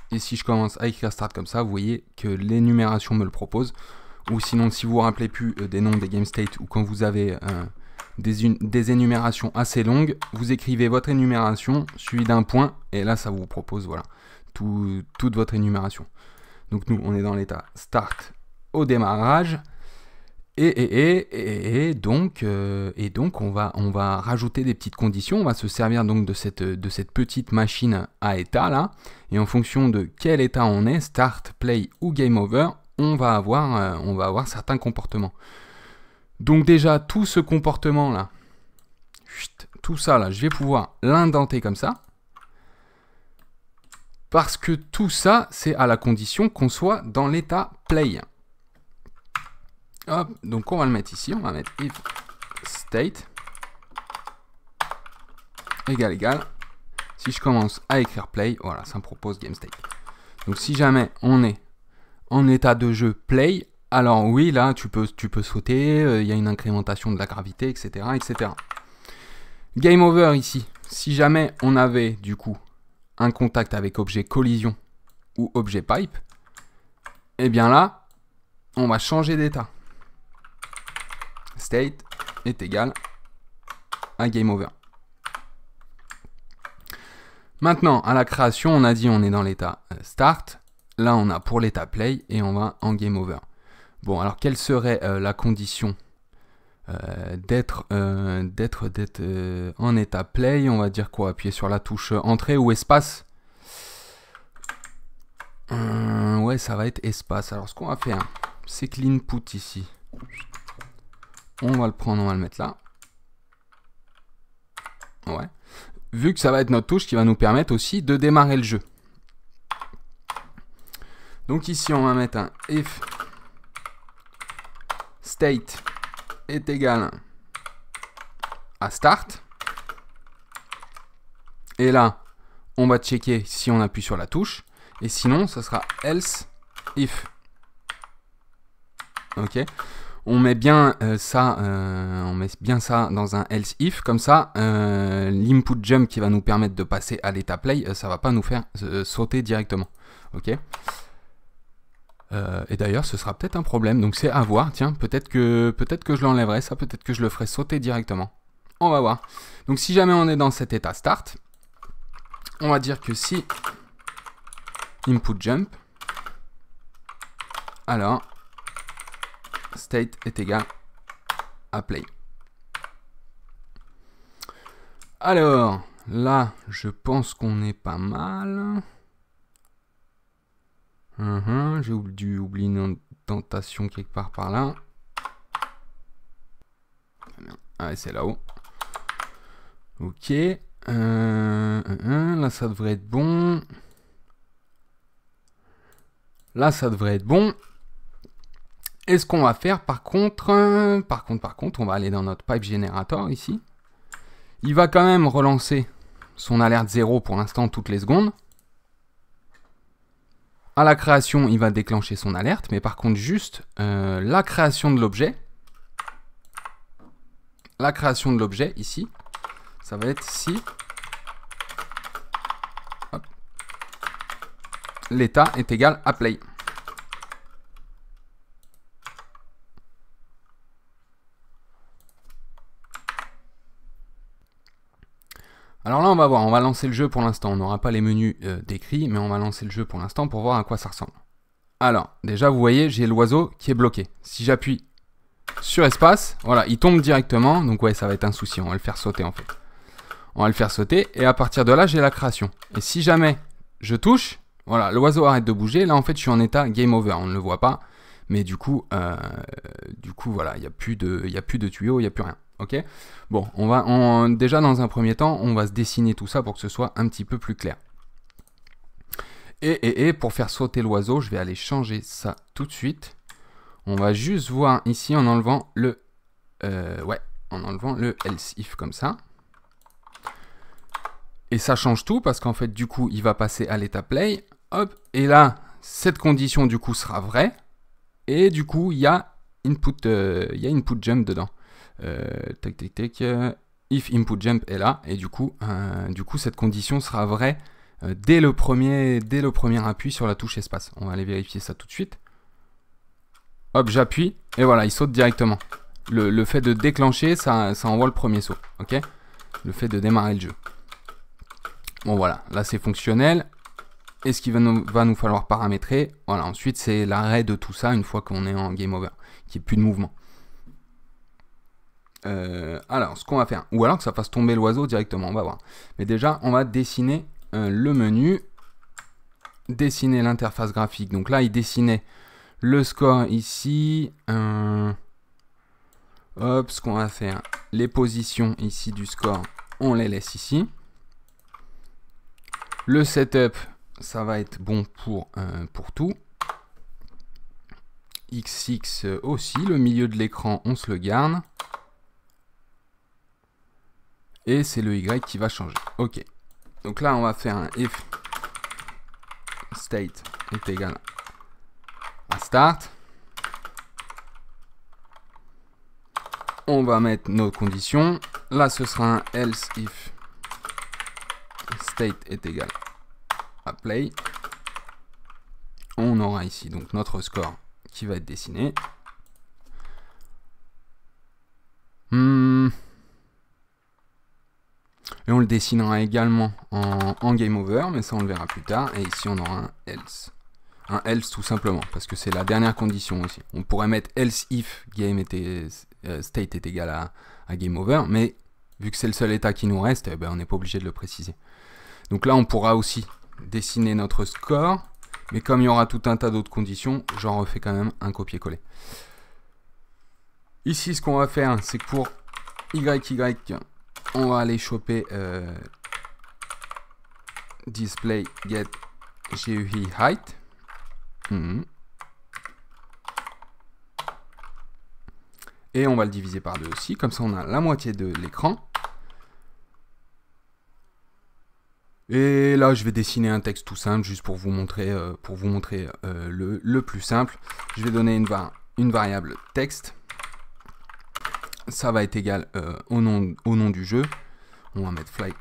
et si je commence à écrire start comme ça, vous voyez que l'énumération me le propose. Ou sinon, si vous vous rappelez plus des noms des game states, ou quand vous avez des énumérations assez longues, vous écrivez votre énumération suivi d'un point, et là ça vous propose voilà toute votre énumération. Donc nous on est dans l'état start au démarrage, et donc on va rajouter des petites conditions. On va se servir donc de cette petite machine à état là, et en fonction de quel état on est, start, play ou game over, on va avoir certains comportements. Donc déjà, tout ce comportement là, tout ça là, je vais pouvoir l'indenter comme ça. Parce que tout ça, c'est à la condition qu'on soit dans l'état play. Hop, donc on va le mettre ici, on va mettre if state égal. Si je commence à écrire play, voilà, ça me propose game state. Donc si jamais on est en état de jeu play, alors oui, là, tu peux sauter, il y a une incrémentation de la gravité, etc., etc. Game over ici. Si jamais on avait du coup un contact avec objet collision ou objet pipe, et bien là, on va changer d'état. State est égal à game over. Maintenant, à la création, on a dit on est dans l'état start. Là, on a pour l'état play et on va en game over. Bon, alors quelle serait la condition d'être en état play? On va dire quoi? Appuyer sur la touche entrée ou espace? Ouais, ça va être espace. Alors, ce qu'on va faire, c'est que l'input ici, on va le prendre, on va le mettre là. Ouais. Vu que ça va être notre touche qui va nous permettre aussi de démarrer le jeu. Donc ici, on va mettre un if state est égal à start. Et là, on va checker si on appuie sur la touche. Et sinon, ça sera else if. Ok. On met bien ça dans un else if, comme ça, l'input jump qui va nous permettre de passer à l'état play, ça va pas nous faire sauter directement. Ok. Et d'ailleurs, ce sera peut-être un problème, donc c'est à voir. Tiens, peut-être que je l'enlèverai, ça, peut-être que je le ferai sauter directement. On va voir. Donc si jamais on est dans cet état start, on va dire que si input jump, alors state est égal à play. Alors, là, je pense qu'on est pas mal. J'ai dû oublier une indentation quelque part par là. Ah, c'est là-haut. Ok. Là, ça devrait être bon. Là, ça devrait être bon. Et ce qu'on va faire, par contre, on va aller dans notre pipe generator ici. Il va quand même relancer son alerte 0 pour l'instant toutes les secondes. À la création, il va déclencher son alerte, mais par contre, juste la création de l'objet. La création de l'objet ici, ça va être si l'état est égal à play. Alors là, on va voir, on va lancer le jeu pour l'instant. On n'aura pas les menus décrits, mais on va lancer le jeu pour l'instant pour voir à quoi ça ressemble. Alors, déjà, vous voyez, j'ai l'oiseau qui est bloqué. Si j'appuie sur espace, voilà, il tombe directement. Donc ouais, ça va être un souci, on va le faire sauter en fait. On va le faire sauter, et à partir de là, j'ai la création. Et si jamais je touche, voilà, l'oiseau arrête de bouger. Là, en fait, je suis en état game over, on ne le voit pas. Mais du coup voilà, il n'y a plus de tuyaux, il n'y a plus rien. Ok. Bon, déjà dans un premier temps, on va se dessiner tout ça pour que ce soit un petit peu plus clair. Et pour faire sauter l'oiseau, je vais aller changer ça tout de suite. On va juste voir ici en enlevant le else if comme ça. Et ça change tout parce qu'en fait, du coup, il va passer à l'état play. Hop, et là, cette condition du coup sera vraie. Et du coup, il y a input jump dedans. If input jump est là, et du coup cette condition sera vraie dès le premier appui sur la touche espace. On va aller vérifier ça tout de suite. Hop, j'appuie, et voilà, il saute directement. Le fait de déclencher, ça envoie le premier saut. Ok. Le fait de démarrer le jeu. Bon voilà, là c'est fonctionnel. Et ce qu'il va nous falloir paramétrer, voilà, ensuite c'est l'arrêt de tout ça une fois qu'on est en game over, qu'il n'y ait plus de mouvement. Alors, ce qu'on va faire, ou alors que ça fasse tomber l'oiseau directement, on va voir. Mais déjà, on va dessiner le menu, dessiner l'interface graphique. Donc là, il dessinait le score ici. Hop, ce qu'on va faire, les positions ici du score, on les laisse ici. Le setup, ça va être bon pour tout. XX aussi, le milieu de l'écran, on se le garde. Et c'est le Y qui va changer. Ok. Donc là, on va faire un if state est égal à start. On va mettre nos conditions. Là, ce sera un else if state est égal à play. On aura ici donc notre score qui va être dessiné. Et on le dessinera également en game over, mais ça on le verra plus tard. Et ici on aura un else. Un else tout simplement, parce que c'est la dernière condition aussi. On pourrait mettre else if state est égal à game over, mais vu que c'est le seul état qui nous reste, eh ben, on n'est pas obligé de le préciser. Donc là on pourra aussi dessiner notre score, mais comme il y aura tout un tas d'autres conditions, j'en refais quand même un copier-coller. Ici ce qu'on va faire, c'est que pour YY, on va aller choper display get GUI height. Et on va le diviser par 2 aussi, comme ça on a la moitié de l'écran. Et là je vais dessiner un texte tout simple, juste pour vous montrer, le plus simple. Je vais donner une variable texte. Ça va être égal au nom du jeu. On va mettre fly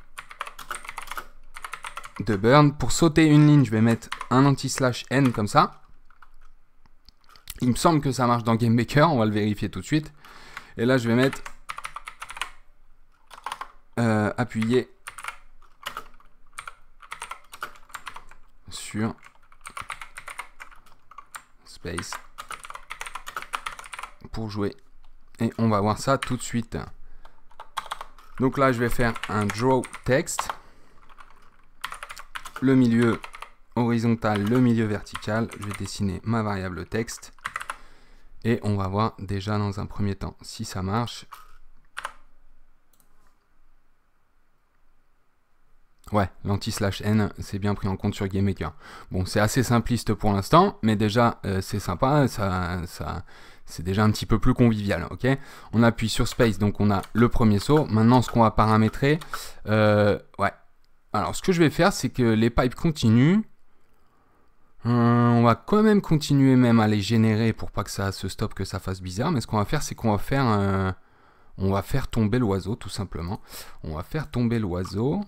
de burn. Pour sauter une ligne, je vais mettre un anti/n comme ça. Il me semble que ça marche dans GameMaker, on va le vérifier tout de suite. Et là, je vais mettre appuyer sur space pour jouer. Et on va voir ça tout de suite. Donc là, je vais faire un draw text. Le milieu horizontal, le milieu vertical. Je vais dessiner ma variable texte. Et on va voir déjà dans un premier temps si ça marche. Ouais, l'anti/n, c'est bien pris en compte sur GameMaker. Bon, c'est assez simpliste pour l'instant, mais déjà, c'est sympa, c'est déjà un petit peu plus convivial, ok? On appuie sur Space, donc on a le premier saut. Maintenant, ce qu'on va paramétrer, ouais. Alors, ce que je vais faire, c'est que les pipes continuent. On va quand même continuer même à les générer pour pas que ça se stoppe, que ça fasse bizarre. Mais ce qu'on va faire, c'est qu'on va faire, on va faire tomber l'oiseau, tout simplement. On va faire tomber l'oiseau.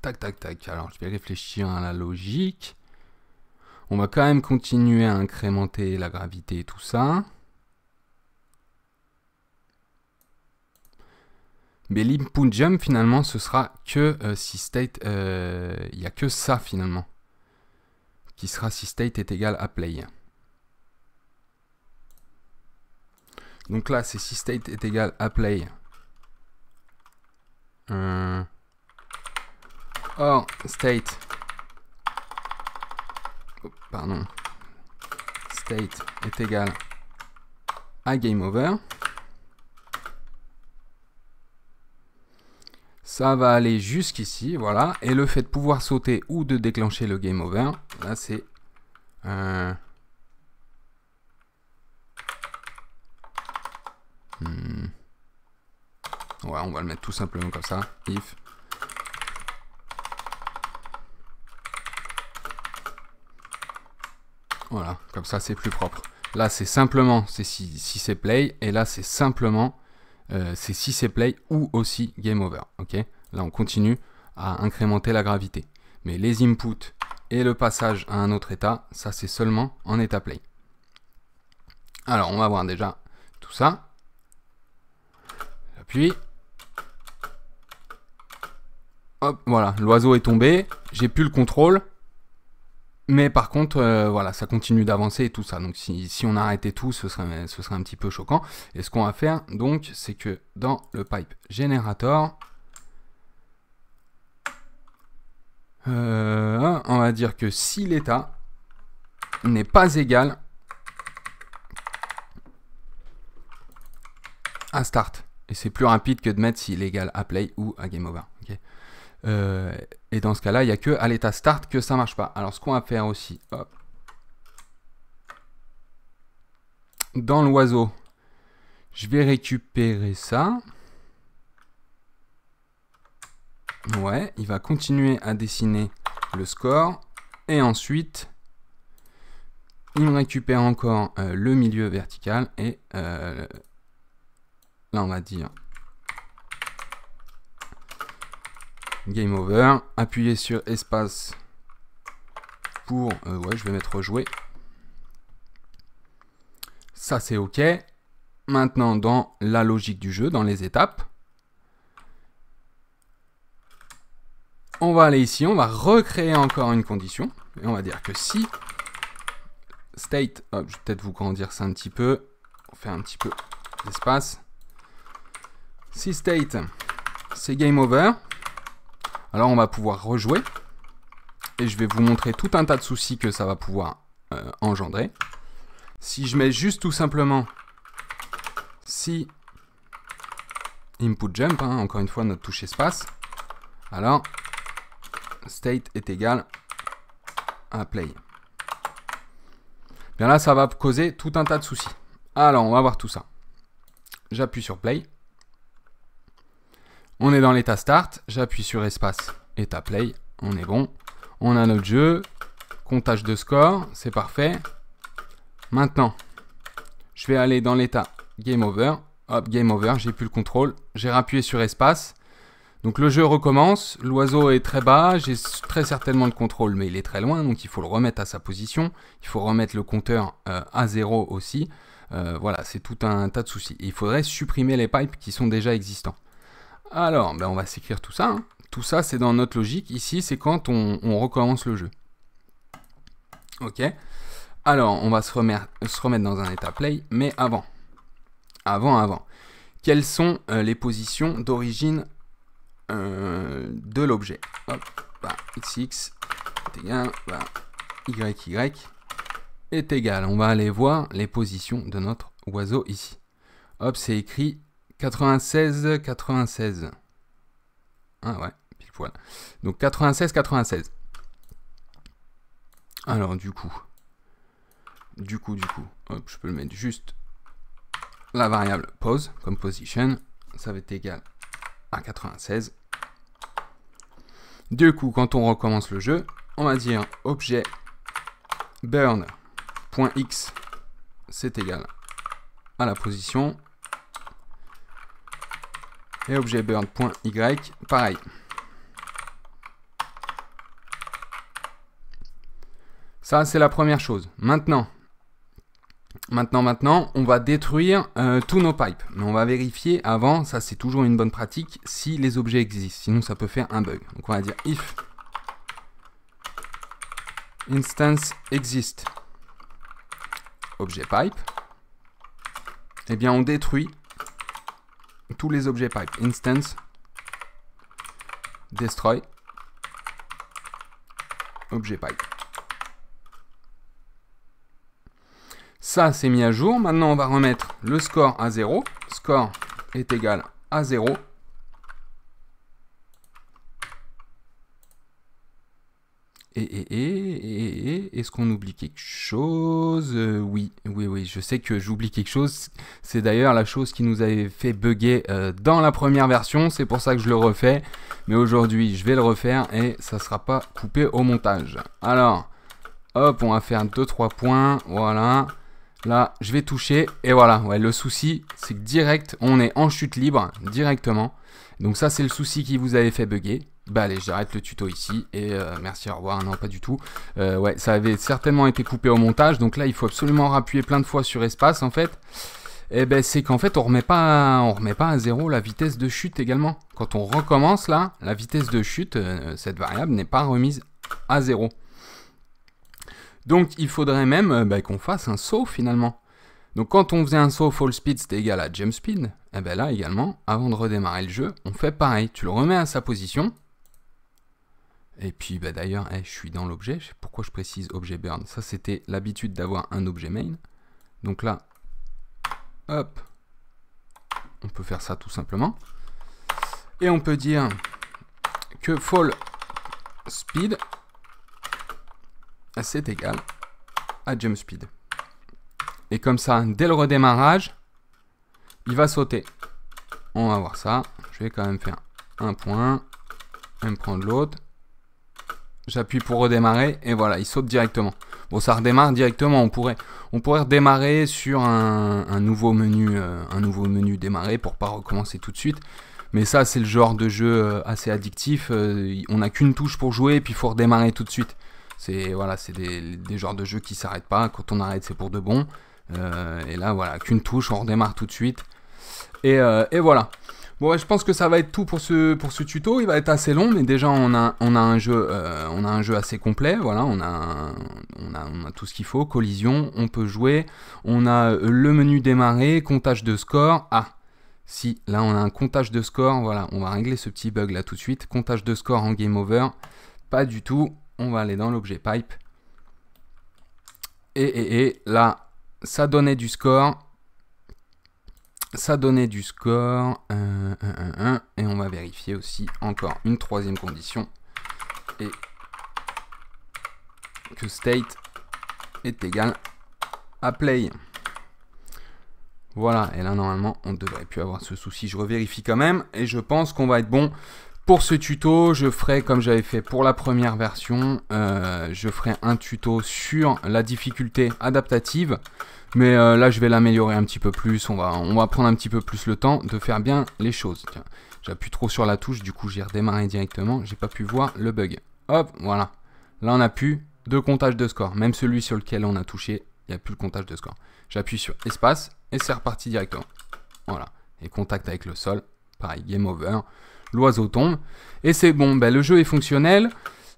Tac, tac, tac. Alors, je vais réfléchir à la logique. On va quand même continuer à incrémenter la gravité et tout ça. Mais l'input jump, finalement, ce sera que si state... Il n'y a que ça, finalement. Qui sera si state est égal à play. Donc là, c'est si state est égal à play. Or, state... Oh, pardon. State est égal à game over. Ça va aller jusqu'ici, voilà. Et le fait de pouvoir sauter ou de déclencher le game over, là c'est... Ouais, on va le mettre tout simplement comme ça. If. Voilà, comme ça c'est plus propre. Là c'est simplement, c'est si c'est play, et là c'est simplement... c'est si c'est play ou aussi game over, ok? Là on continue à incrémenter la gravité, mais les inputs et le passage à un autre état, ça c'est seulement en état play. Alors on va voir déjà tout ça. J'appuie. Hop, voilà, l'oiseau est tombé, j'ai plus le contrôle. Mais par contre, voilà, ça continue d'avancer et tout ça. Donc si on arrêtait tout, ce serait un petit peu choquant. Et ce qu'on va faire, donc, c'est que dans le pipe generator, on va dire que si l'état n'est pas égal à start, et c'est plus rapide que de mettre s'il est égal à play ou à game over. Okay, et dans ce cas-là, il n'y a que à l'état start que ça marche pas. Alors ce qu'on va faire aussi, hop, dans l'oiseau, je vais récupérer ça. Ouais, il va continuer à dessiner le score. Et ensuite, Il me récupère encore le milieu vertical et là on va dire game over. Appuyez sur espace pour ouais, je vais mettre rejouer. Ça c'est ok. Maintenant dans la logique du jeu, dans les étapes, on va aller ici, on va recréer encore une condition et on va dire que si state, hop, je vais peut-être vous grandir ça un petit peu, on fait un petit peu d'espace. Si state c'est game over, alors on va pouvoir rejouer et je vais vous montrer tout un tas de soucis que ça va pouvoir engendrer. Si je mets juste tout simplement si input jump, hein, encore une fois notre touche espace, alors state est égal à play. Bien là, ça va causer tout un tas de soucis. Alors, on va voir tout ça. J'appuie sur play. On est dans l'état start. J'appuie sur espace, état play. On est bon. On a notre jeu. Comptage de score. C'est parfait. Maintenant, je vais aller dans l'état game over. Hop, game over. J'ai plus le contrôle. J'ai rappuyé sur espace. Donc le jeu recommence, l'oiseau est très bas, j'ai très certainement le contrôle, mais il est très loin, donc il faut le remettre à sa position. Il faut remettre le compteur à 0 aussi. Voilà, c'est tout un tas de soucis. Et il faudrait supprimer les pipes qui sont déjà existants. Alors, ben on va s'écrire tout ça. Hein. Tout ça, c'est dans notre logique. Ici, c'est quand on recommence le jeu. Ok. Alors, on va se remettre dans un état play, mais avant. Quelles sont les positions d'origine de l'objet? XX est égal, YY est égal. On va aller voir les positions de notre oiseau ici. Hop, c'est écrit 96, 96. Ah ouais, pile poil. Donc 96, 96. Alors du coup, hop, je peux le mettre juste la variable pose comme position. Ça va être égal à 96. Du coup, quand on recommence le jeu, on va dire objet burn.x c'est égal à la position et objet burn.y pareil. Ça, c'est la première chose. Maintenant, on va détruire tous nos pipes. Mais on va vérifier avant, ça c'est toujours une bonne pratique, si les objets existent. Sinon, ça peut faire un bug. Donc, on va dire if instance exist objet pipe. Eh bien, on détruit tous les objets pipe. Instance destroy objet pipe. Ça, c'est mis à jour. Maintenant, on va remettre le score à 0. Score est égal à 0. Et est-ce qu'on oublie quelque chose? Oui, je sais que j'oublie quelque chose. C'est d'ailleurs la chose qui nous avait fait bugger dans la première version. C'est pour ça que je le refais. Mais aujourd'hui, je vais le refaire et ça ne sera pas coupé au montage. Alors, hop, on va faire 2-3 points. Voilà. Là, je vais toucher et voilà. Ouais, le souci, c'est que direct, on est en chute libre directement. Donc ça, c'est le souci qui vous avait fait bugger. Bah allez, j'arrête le tuto ici et merci, au revoir. Non, pas du tout. Ouais, ça avait certainement été coupé au montage. Donc là, il faut absolument rappuyer plein de fois sur espace en fait. Et ben c'est qu'en fait, on remet pas à 0 la vitesse de chute également. Quand on recommence là, la vitesse de chute, cette variable n'est pas remise à 0. Donc il faudrait même qu'on fasse un saut finalement. Donc quand on faisait un saut fall speed, c'était égal à jump speed. Et bien là également, avant de redémarrer le jeu, on fait pareil. Tu le remets à sa position. Et puis d'ailleurs, je suis dans l'objet. Pourquoi je précise objet burn? Ça c'était l'habitude d'avoir un objet main. Donc là, hop, on peut faire ça tout simplement. Et on peut dire que fall speed c'est égal à jump speed. Et comme ça, dès le redémarrage, il va sauter. On va voir ça. Je vais quand même faire un point. Je vais me prendre l'autre. J'appuie pour redémarrer et voilà, il saute directement. Bon, ça redémarre directement. On pourrait redémarrer sur un nouveau menu démarrer pour pas recommencer tout de suite. Mais ça, c'est le genre de jeu assez addictif. On n'a qu'une touche pour jouer et puis il faut redémarrer tout de suite. C'est voilà, c'est des genres de jeux qui s'arrêtent pas. Quand on arrête, c'est pour de bon. Et là, voilà, qu'une touche, on redémarre tout de suite. Et voilà. Bon, ouais, je pense que ça va être tout pour ce tuto. Il va être assez long, mais déjà on a un jeu assez complet. Voilà, on a tout ce qu'il faut. Collision, on peut jouer. On a le menu démarrer, comptage de score. Ah, si, là on a un comptage de score. Voilà, on va régler ce petit bug là tout de suite. Comptage de score en game over. Pas du tout. On va aller dans l'objet pipe. Et là, ça donnait du score. Ça donnait du score, et on va vérifier aussi encore une troisième condition, et que state est égal à play. Voilà, et là normalement on devrait plus avoir ce souci, je revérifie quand même, et je pense qu'on va être bon. Pour ce tuto, je ferai comme j'avais fait pour la première version, je ferai un tuto sur la difficulté adaptative. Mais là, je vais l'améliorer un petit peu plus. On va prendre un petit peu plus le temps de faire bien les choses. Tiens, j'appuie trop sur la touche, du coup, j'ai redémarré directement. J'ai pas pu voir le bug. Hop, voilà. Là, on n'a plus de comptage de score. Même celui sur lequel on a touché, il n'y a plus le comptage de score. J'appuie sur espace et c'est reparti directement. Voilà. Et contact avec le sol. Pareil, game over. L'oiseau tombe. Et c'est bon, ben, le jeu est fonctionnel.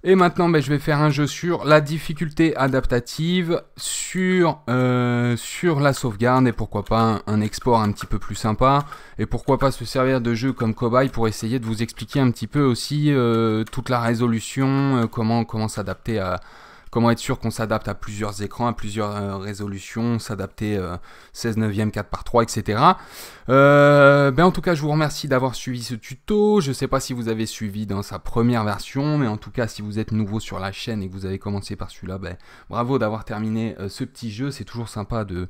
Et maintenant, je vais faire un jeu sur la difficulté adaptative, sur la sauvegarde et pourquoi pas un export un petit peu plus sympa. Et pourquoi pas se servir de jeux comme Cobaye pour essayer de vous expliquer un petit peu aussi toute la résolution, comment s'adapter à... Comment être sûr qu'on s'adapte à plusieurs écrans, à plusieurs résolutions, s'adapter 16 neuvième, 4:3, etc. En tout cas, je vous remercie d'avoir suivi ce tuto. Je ne sais pas si vous avez suivi dans sa première version, mais en tout cas, si vous êtes nouveau sur la chaîne et que vous avez commencé par celui-là, bravo d'avoir terminé ce petit jeu. C'est toujours sympa de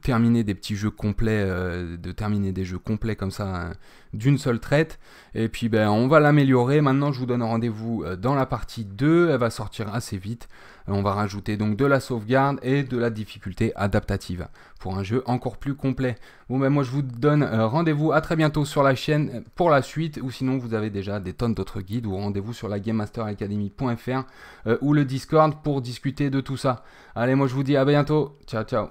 terminer des petits jeux complets, de terminer des jeux complets comme ça d'une seule traite. Et puis on va l'améliorer. Maintenant, je vous donne rendez-vous dans la partie 2. Elle va sortir assez vite. On va rajouter donc de la sauvegarde et de la difficulté adaptative pour un jeu encore plus complet. Bon moi je vous donne rendez-vous à très bientôt sur la chaîne pour la suite, ou sinon vous avez déjà des tonnes d'autres guides, ou rendez-vous sur la GameMasterAcademy.fr ou le Discord pour discuter de tout ça. Allez, moi je vous dis à bientôt. Ciao ciao.